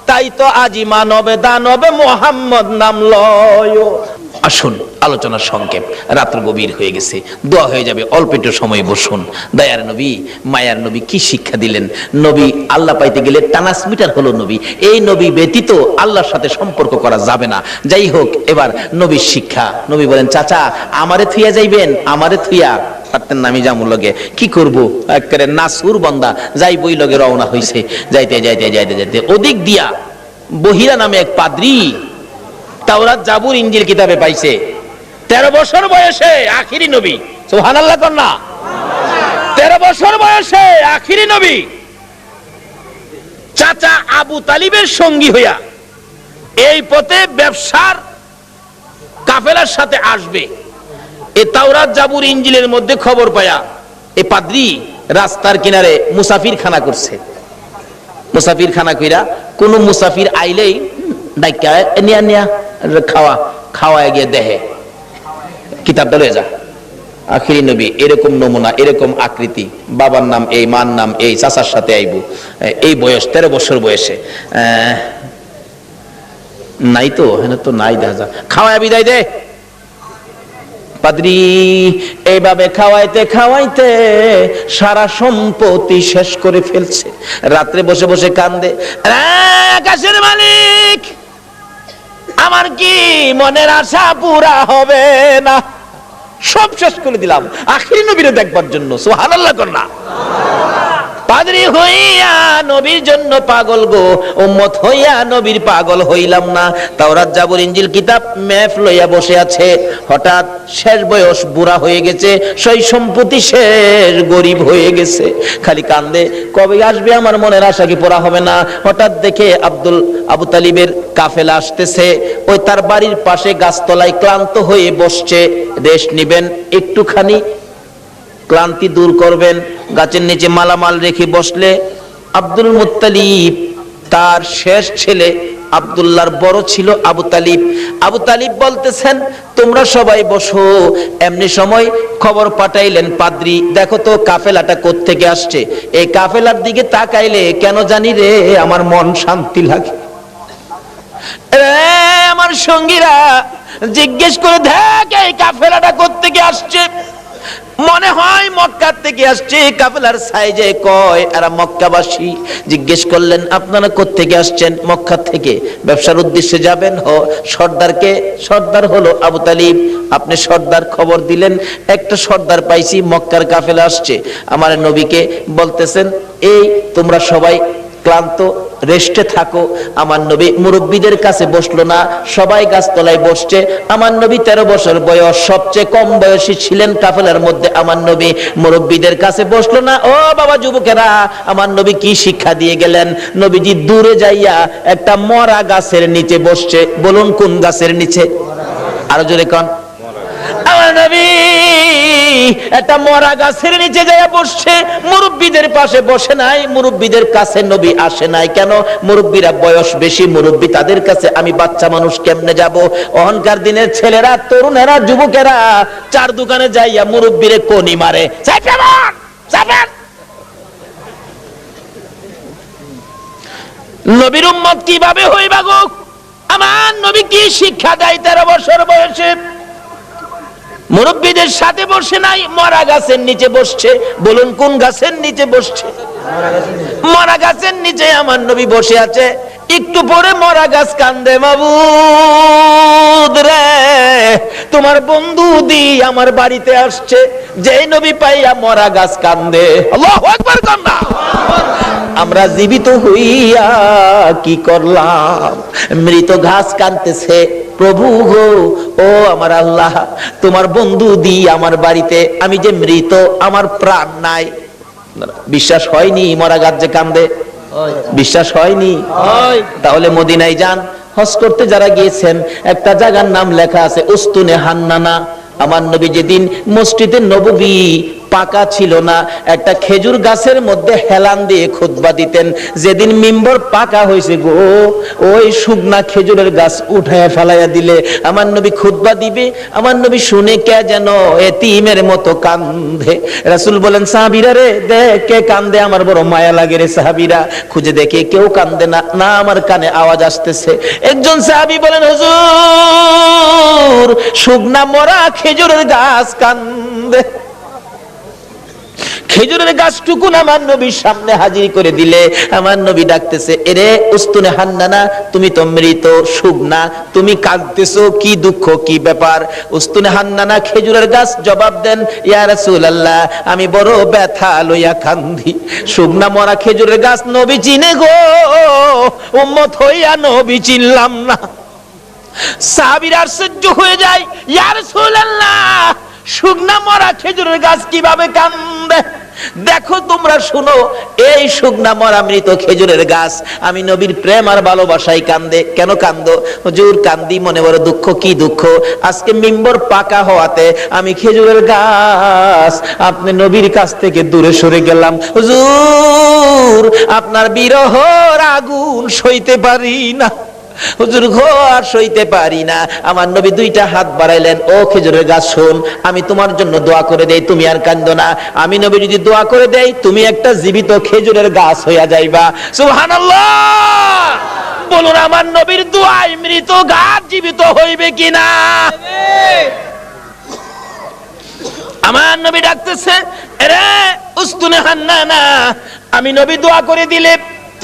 তাই তো আজি মানবে দানবে মোহাম্মদ নাম লয়। আসুন আলোচনার সংক্ষেপ, রাত্র গভীর হয়ে গেছে, দোয়া হয়ে যাবে, অল্প একটু সময় বসুন। দয়ার নবী মায়ার নবী কি শিক্ষা দিলেন! নবী আল্লাহ পাইতে গেলে ট্রান্সমিটার হলো নবী। এই নবী ব্যতীত আল্লাহর সাথে সম্পর্ক করা যাবে না। যাই হোক, এবার নবীর শিক্ষা। নবী বলেন, চাচা আমারে থুইয়া যাইবেন? আমারে থুইয়া পারতেন না, আমি যামুর লগে কি করব? একেবারে নাসুর বান্দা যাই বই লগে রওনা হইছে। যাইতে যাইতে যাইতে যাইতে ওদিক দিয়া বহিরা নামে এক পাদ্রী তাওরাত জাবুর ইনজিল কিতাবে পাইছে। 13 বছর বয়সে আখিরি নবী, সুবহানাল্লাহ কন্যা। 13 বছর বয়সে আখিরি নবী চাচা আবু তালিবের সঙ্গী হইয়া এই পথে ব্যবসার কাফেলার সাথে আসবে। এই তাওরাত জাবুর ইনজিলের মধ্যে খবর পায়া এই পাদ্রী রাস্তার কিনারে মুসাফির খানা করছে। মুসাফির খানা কইরা কোন মুসাফির আইলেই ডাইকা নিয়া নিয়া খাওয়া খাওয়া গিয়ে দেহে কিতাবটা লয়ে যা। আখিরি নবী এরকম নমুনা, এরকম আকৃতি, বাবার নাম এই, মার নাম এই, চাচার সাথে আইবো, এই বয়স 13 বছর বয়সে। নাই তো, হ্যাঁ তো নাই, দেখা যা খাওয়া বিদায় দে। পাদ্রী এইভাবে খাওয়াইতে খাওয়াইতে সারা সম্পত্তি শেষ করে ফেলছে। রাত্রে বসে বসে কান্দে, আকাশের মালিক আমার কি মনের আশা পুরা হবে না? সব শেষ করে দিলাম আখিরি নবীরে দেখবার জন্য। সুবহানাল্লাহ কন্যা। পাদ্রী হইয়া নবীর জন্য পাগল গো, উম্মত হইয়া নবীর পাগল হইলাম না। তাওরাত জাবুর ইনজিল কিতাব মেফ লইয়া বসে আছে। হঠাৎ শেষ বয়স, বুড়া হয়ে গেছে, সই সম্পত্তি শেষ, গরিব হয়ে গেছে, খালি কান্দে, কবে আসবে আমার মনের আশা কি পুরা হবে না? হঠাৎ দেখে আবু তালিবের কাফেলা আসতেছে। ওই তার বাড়ির পাশে গাছতলায় ক্লান্ত হয়ে বসছে। রেস্ট নিবেন একটুখানি, ক্লান্তি দূর করবেন, গাছের নিচে মালামাল রেখে বসলে আব্দুল মুত্তালিব তার শেষ ছেলে আব্দুল্লাহর বড় ছিল আবু তালিব। আবু তালিব বলতেছেন, তোমরা সবাই বসো। এমনি সময় খবর পাঠাইলেন, পাদ্রী দেখো তো কাফেলাটা কোত্থেকে আসছে। এই কাফেলার দিকে তাকাইলে কেন জানি রে আমার মন শান্তি লাগে। আমার সঙ্গীরা জিজ্ঞেস করে দেখ এই কাফেলাটা কোত্থেকে আসছে। মনে হয় মক্কা থেকে আসছে। কাফেলার সাইজে কয় এরা মক্কাবাসী। জিজ্ঞেস করলেন, আপনারা কোত্থেকে আসছেন? মক্কা থেকে। ব্যবসার উদ্দেশ্যে যাবেন? সর্দারকে? সর্দার হলো আবু তালিব। আপনি সর্দার খবর দিলেন, একটা সর্দার পাইছি, মক্কার কাফেলা আসছে। আমার নবীকে বলতেছেন, এই তোমরা সবাই ক্লান্ত, রেস্টে থাকো। আমার নবী মুরব্বীদের কাছে বসলো না, সবাই গাছতলায় বসছে। আমার নবী 13 বছর বয়স, সবচেয়ে কম বয়সী ছিলেন কাফেলার মধ্যে। আমার নবী মুরব্বীদের কাছে বসলো না। ও বাবা যুবকেরা, আমার নবী কি শিক্ষা দিয়ে গেলেন? নবীজি দূরে যাইয়া একটা মরা গাছের নিচে বসছে। বলুন কোন গাছের নিচে? আরো জোরে কোন? আমার নবী একটা মরা গাছের নিচে যাইয়া বসছে। মুরব্বীদের পাশে বসে নাই, মুরব্বীদের কাছে নবী আসে নাই। কেন? মুরব্বীরা বয়স বেশি, মুরব্বী তাদের কাছে, আমি বাচ্চা মানুষ কেমনে যাব? অহংকার দিনের ছেলেরা, তরুণেরা, যুবকেরা চার দোকানে যাইয়া মুরব্বীরে কোনি মারে। নবীর উম্মত কিভাবে হইবা গো? আমার নবী কি শিক্ষা দেয় 13 বছর বয়সে? মুরব্বীদের সাথে বসে নাই, মরা গাছের নিচে বসছে। বলুন কোন গাছের নিচে বসছে? মরা গাছের নিচে আমার নবী বসে আছে। একটু পরে মরা গাছ কান্দে, মাবুদ রে তোমার বন্ধু দি আমার বাড়িতে আসছে, যে নবী পাইয়া মরা গাছ কান্দে। আল্লাহু আকবার কান্না। আমরা জীবিত হইয়া কি করলাম? মৃত ঘাস কাঁদতেছে, প্রভু গো ও আমার আল্লাহ, তোমার বন্ধু দি আমার বাড়িতে, আমি যে মৃত, আমার প্রাণ নাই। বিশ্বাস হয়নি মরা গাছ যে কান্দে? বিশ্বাস হয়নি? তাহলে মদিনায় যান, হজ করতে যারা গিয়েছেন, একটা জায়গার নাম লেখা আছে উস্তুনে হান্নানা। আমার নবী যেদিন মসজিদে নববী পাকা ছিল না, একটা খেজুর গাছের মধ্যে হেলান দিয়ে খুতবা দিতেন। যেদিন মিম্বর পাকা হয়েছে গো, ওই শুকনা খেজুরের গাছ উঠায় ফেলাইয়া দিলে আমার নবী খুতবা দিবে, আমার নবী শুনে কে যেন এতিমের মতো কান্দে। রাসূল বলেন, সাহাবীরা রে দেখ কে কান্দে, আমার বড় মায়া লাগে রে। সাহাবীরা খুঁজে দেখে কেউ কান্দে না, না আমার কানে আওয়াজ আসতেছে। একজন সাহাবী বলেন, হুজুর শুকনা মরা খেজুরের গাছ কান্দে। খেজুরের গাছটুকু আমার নবীর সামনে হাজির করে দিলে আমার নবী ডাকতেছে, এরে উস্তুনে হান্নানা, তুমি তো মৃত, শুকনা, তুমি কাঁদতেছো, কি দুঃখ, কি ব্যাপার? উস্তুনে হান্নানা খেজুরের গাছ জবাব দেন, ইয়া রাসূলুল্লাহ আমি বড় ব্যথা লইয়া কান্দি। শুকনা মরা খেজুরের গাছ নবী চিনে গো, উম্মত হইয়া নবী চিনলাম না। সাহাবীরা আশ্চর্য হয়ে যায়, ইয়া রাসূলুল্লাহ শুকনা মরা খেজুরের গাছ কিভাবে কান্দে? দেখো তোমরা শুনো, এই শুকনা মরা মৃত খেজুরের গাছ আমি নবীর প্রেম আর ভালোবাসায় কান্দে। কেন কান্দো? হুজুর কান্দি মনে বড় দুঃখ। কি দুঃখ? আজকে মিম্বর পাকা হওয়াতে আমি খেজুরের গাছ আপনি নবীর কাছ থেকে দূরে সরে গেলাম। হুজুর আপনার বিরহর আগুন সইতে পারি না, হুজুর গো আর সইতে পারি না। আমার নবী দুইটা হাত বাড়াইলেন, ও খেজুরের গাছ শোন, আমি তোমার জন্য দোয়া করে দেই, তুমি আর কান্দো না। আমি নবী যদি দোয়া করে দেই, তুমি একটা জীবিত খেজুরের গাছ হইয়া যাইবা। সুবহানাল্লাহ বলুন, আমার নবীর দোয়ায় মৃত গাছ জীবিত হইবে কিনা? আমার নবী ডাকতেছে, আরে উস্তুনে হান্নানা, আমি নবী দোয়া করে দিলে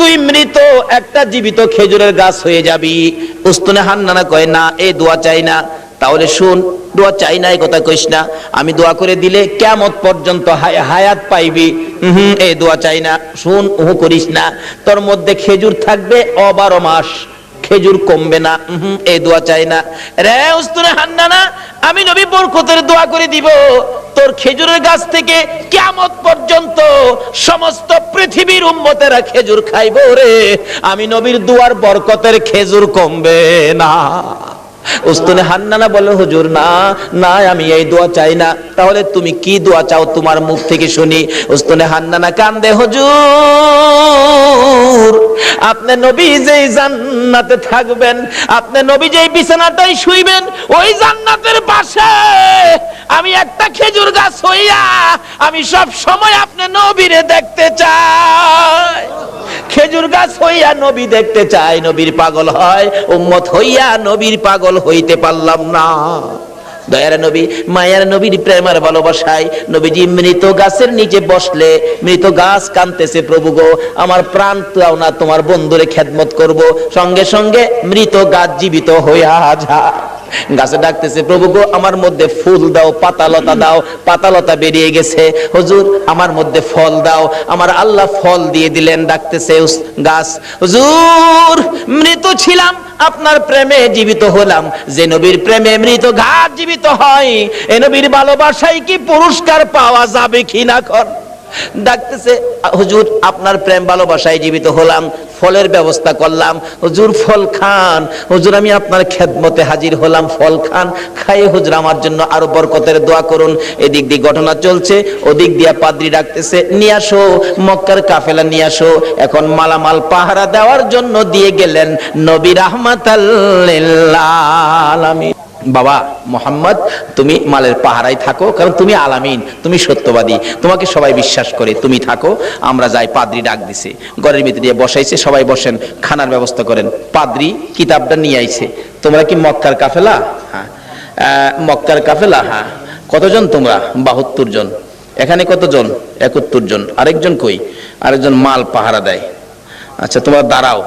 তুই মৃত একটা জীবিত খেজুরের গাছ হয়ে যাবি। উস্তুনে হান্নানা কয়, না এই দোয়া চাই না। তাহলে শুন, দোয়া চাই না এই কথা কইস না, আমি দোয়া করে দিলে কিয়ামত পর্যন্ত হায়াত পাইবি। এই দোয়া চাই না, শুন ওহ করিস না, তোর মধ্যে খেজুর থাকবে 12 মাস, খেজুর কমবে না। এই দোয়া চাই না। রে উস্তুনে হান্নানা, আমি নবী বরকতের দোয়া করে দিব, তোর খেজুরের গাছ থেকে কিয়ামত পর্যন্ত সমস্ত পৃথিবীর উম্মতেরা খেজুর খাইবো রে। আমি নবীর দুয়ার বরকতের খেজুর কমবে না। উস্তুনে হান্নানা বলে, হুজুর না না আমি এই দোয়া চাই না। তাহলে তুমি কি দোয়া চাও তোমার মুখ থেকে শুনি। উস্তুনে হান্নানা কান্দে, হুজুর আপনি নবী যেই জান্নাতে থাকবেন, আপনি নবী যেই বিছানাটাই শুইবেন, ওই জান্নাতের পাশে আমি একটা খেজুর গাছ হইয়া আমি সব সময় আপনি নবীরে দেখতে চাই। খেজুর গাছ হইয়া নবী দেখতে চাই, নবীর পাগল হয়, উম্মত হইয়া নবীর পাগল হইতে পারলাম না। দয়ার নবী, মায়ার নবীর প্রেমের ভালোবাসায় নবীজি মৃত গাছের নিচে বসলে মৃত গাছ কাঁদতেছে, প্রভু গো আমার প্রাণ দাও না, তোমার বন্ধুরে খেদমত করব। সঙ্গে সঙ্গে মৃত গাছ জীবিত হইয়া যায়। গাছে ডাকতেছে, প্রভু গো আমার মধ্যে ফুল দাও, পাতালতা দাও। পাতালতা বেরিয়ে গেছে, হুজুর আমার মধ্যে ফল দাও। আমার আল্লাহ ফল দিয়ে দিলেন। ডাকতেছে গাছ, হুজুর মৃত ছিলাম, আপনার প্রেমে জীবিত হলাম। যে নবীর প্রেমে মৃত গাছ জীবিত হয়, এ নবীর ভালোবাসায় কি পুরস্কার পাওয়া যাবে কিনা? কর ডাকতেছে, হুজুর আপনার প্রেম ভালোবাসায় জীবিত হলাম, ফলের ব্যবস্থা করলাম, হুজুর ফল খান। হুজুর আমি আপনার খেদমতে হাজির হলাম, ফল খান, খাইয়ে হুজুর আমার জন্য আরো বরকতের দোয়া করুন। এদিক দিয়ে ঘটনা চলছে, ওদিক দিয়ে পাদ্রী ডাকতেছে, নিয়ে আসো মক্কার কাফেলা নিয়ে আসো। এখন মালামাল পাহারা দেওয়ার জন্য দিয়ে গেলেন নবী রাহমাতাল লিল আলামিন। বাবা মোহাম্মদ তুমি মালের পাহারায় থাকো, কারণ তুমি আলামিন, তুমি সত্যবাদী, তোমাকে সবাই বিশ্বাস করে, তুমি থাকো, আমরা যাই। পাদ্রী ডাক দিছে, ঘরের ভিতরে দিয়ে বসাইছে, সবাই বসেন, খানার ব্যবস্থা করেন। পাদ্রী কিতাবটা নিয়ে আইছে, তোমরা কি মক্কার কাফেলা? হ্যাঁ। মক্কার কাফেলা? হ্যাঁ। কতজন তোমরা? 72 জন। এখানে কতজন? 71 জন। আরেকজন কই? আরেকজন মাল পাহারা দেয়। আচ্ছা তোমরা দাঁড়াও,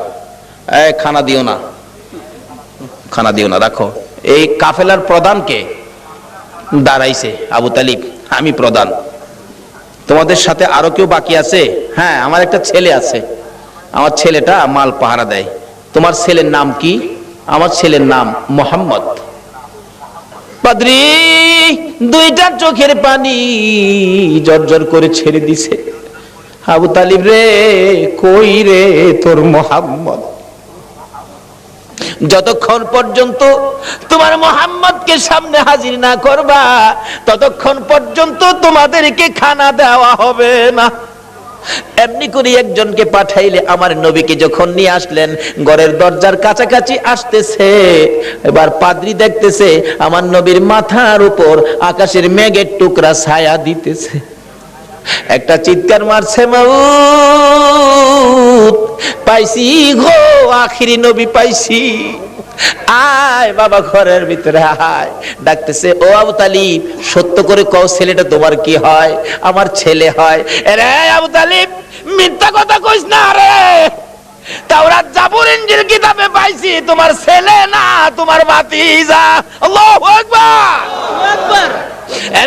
খানা দিও না, খানা দিও না, রাখো। এই কাফেলার প্রধানকে দাঁড়াইছে আবু তালিব, আমি প্রধান, তোমাদের সাথে আরো কেউ বাকি আছে? হ্যাঁ, আমার একটা ছেলে আছে, আমার ছেলেটা মাল পাহারা দেয়। তোমার ছেলের নাম কি? আমার ছেলের নাম মোহাম্মদ। পাদ্রী দুইটা চোখের পানি জর্জর করে ছেড়ে দিছে। আবু তালিব রে, কই রে তোর মোহাম্মদ? যতক্ষণ পর্যন্ত তোমার মোহাম্মদকে সামনে হাজির না করবা, ততক্ষণ পর্যন্ত তোমাদেরকে খানা দেওয়া হবে না। এমনি করে একজনকে পাঠাইলে আমার নবীকে যখন নিয়ে আসলেন, ঘরের দরজার কাছাকাছি আসতেছে, এবার পাদ্রী দেখতেছে আমার নবীর মাথার উপর আকাশের মেঘের টুকরা ছায়া দিতেছে। একটা চিৎকার মারছে, মাউত পাইছি গো, আখিরি নবী পাইছি, আয় বাবা ঘরের ভিতরে আয়। ডাকতেছে, ও আবু তালিব, সত্য করে কও ছেলেটা তোমার কি হয়? আমার ছেলে হয়। রে আবু তালিব, মিথ্যা কথা কইস না রে, তাওরাত জাবুর ইনজিল কিতাবে পাইছি তোমার ছেলে না, তোমার ভাতিজা। আল্লাহু আকবার, আকবার।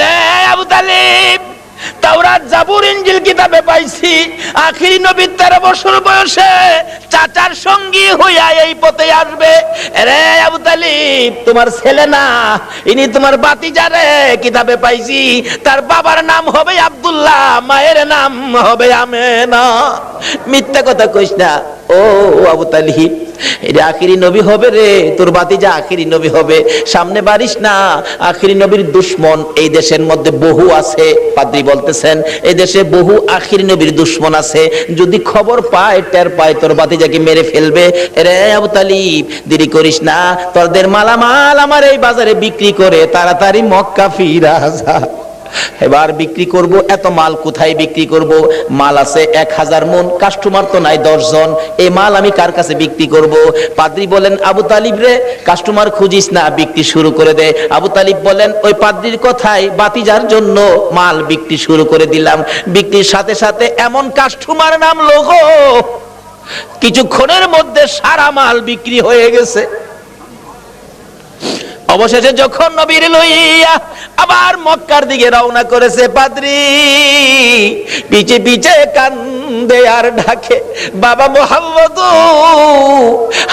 রে আবু তালিব, তাওরাত জাবুর ইনজিল কিতাবে পাইছি আখিরি নবী 13 বছর বয়সে চাচার সঙ্গী হইয়া এই পথে আসবে। রে আবু তালিব, তোমার ছেলে না, ইনি তোমার ভাতিজা রে। কিতাবে পাইছি তার বাবার নাম হবে আব্দুল্লাহ, মায়ের নাম হবে আমেনা। মিথ্যা কথা কইস না ও আবু তালিব, এটা আখিরি নবী হবে রে, তোর ভাতিজা আখিরি নবী হবে। সামনে বাড়িস না, আখিরি নবীর দুশমন এই দেশের মধ্যে বহু আছে। পাদ্রী বলতেছেন এই দেশে বহু আখিরি নবীর দুশমন আছে, যদি খবর পায়, টের পায়, তোর ভাতিজাকে মেরে ফেলবে। রে আবু তালিব, দেরি করিস না, তোদের মালামাল আমার এই বাজারে বিক্রি করে তাড়াতাড়ি মক্কা ফিরা যা। এবার বিক্রি করব, এত মাল কোথায় বিক্রি করব? মাল আছে 1000 মন, কাস্টমার তো নাই 10 জন, এই মাল আমি কার কাছে বিক্রি করব? পাদ্রী বলেন, আবু তালিব রে, কাস্টমার খুঁজিস না, বিক্রি শুরু করে দে। আবু তালিব বলেন, ওই পাদ্রীর কথাই ভাতিজার জন্য মাল বিক্রি শুরু করে দিলাম। বিক্রির সাথে সাথে এমন কাস্টমার নামলো গো, কিছুক্ষণের মধ্যে সারা মাল বিক্রি হয়ে গেছে। অবশেষে যখন নবীর লইয়া আবার মক্কার দিকে রওনা করেছে, পাদ্রী পিছে পিছে কান্দে আর ডাকে, বাবা মোহাম্মদ,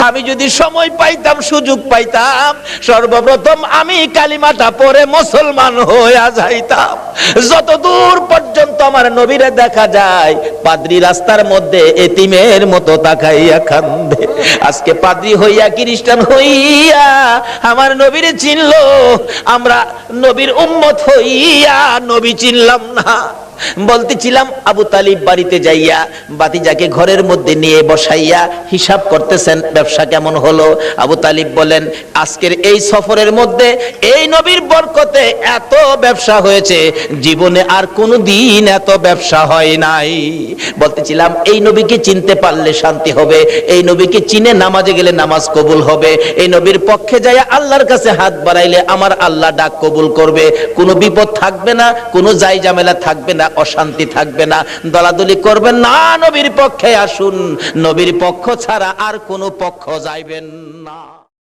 আমি যদি সময় পাইতাম, সুযোগ পাইতাম, সর্বপ্রথম আমি কালিমাটা পড়ে মুসলমান হইয়া যাইতাম। যতদূর পর্যন্ত আমার নবীরে দেখা যায়, পাদ্রী রাস্তার মধ্যে এতিমের মতো তাকাইয়া কান্দে। আজকে পাদ্রী হইয়া, খ্রিস্টান হইয়া আমার নবীর চিনলো, আমরা নবীর উম্মত হইয়া নবী চিনলাম না। বলতেছিলাম আবু তালিব বাড়িতে যাইয়া ভাতিজাকে ঘরের মধ্যে নিয়ে বসাইয়া হিসাব করতেছেন, ব্যবসা কেমন হলো? আবু তালিব বলেন, আজকের এই সফরের মধ্যে এই নবীর বরকতে এত ব্যবসা হয়েছে, জীবনে আর কোনো দিন এত ব্যবসা হয় নাই। বলতেছিলাম এই নবীকে চিনতে পারলে শান্তি হবে, এই নবীকে চিনে নামাজে গেলে নামাজ কবুল হবে, এই নবীর পক্ষে যাইয়া আল্লাহর কাছে হাত বাড়াইলে আমার আল্লাহ ডাক কবুল করবে, কোনো বিপদ থাকবে না, কোনো জাই ঝামেলা থাকবে না, অশান্তি থাকবে না। দলাদলি করবেন না, নবীর পক্ষে আসুন, নবীর পক্ষ ছাড়া আর কোনো পক্ষ যাইবেন না।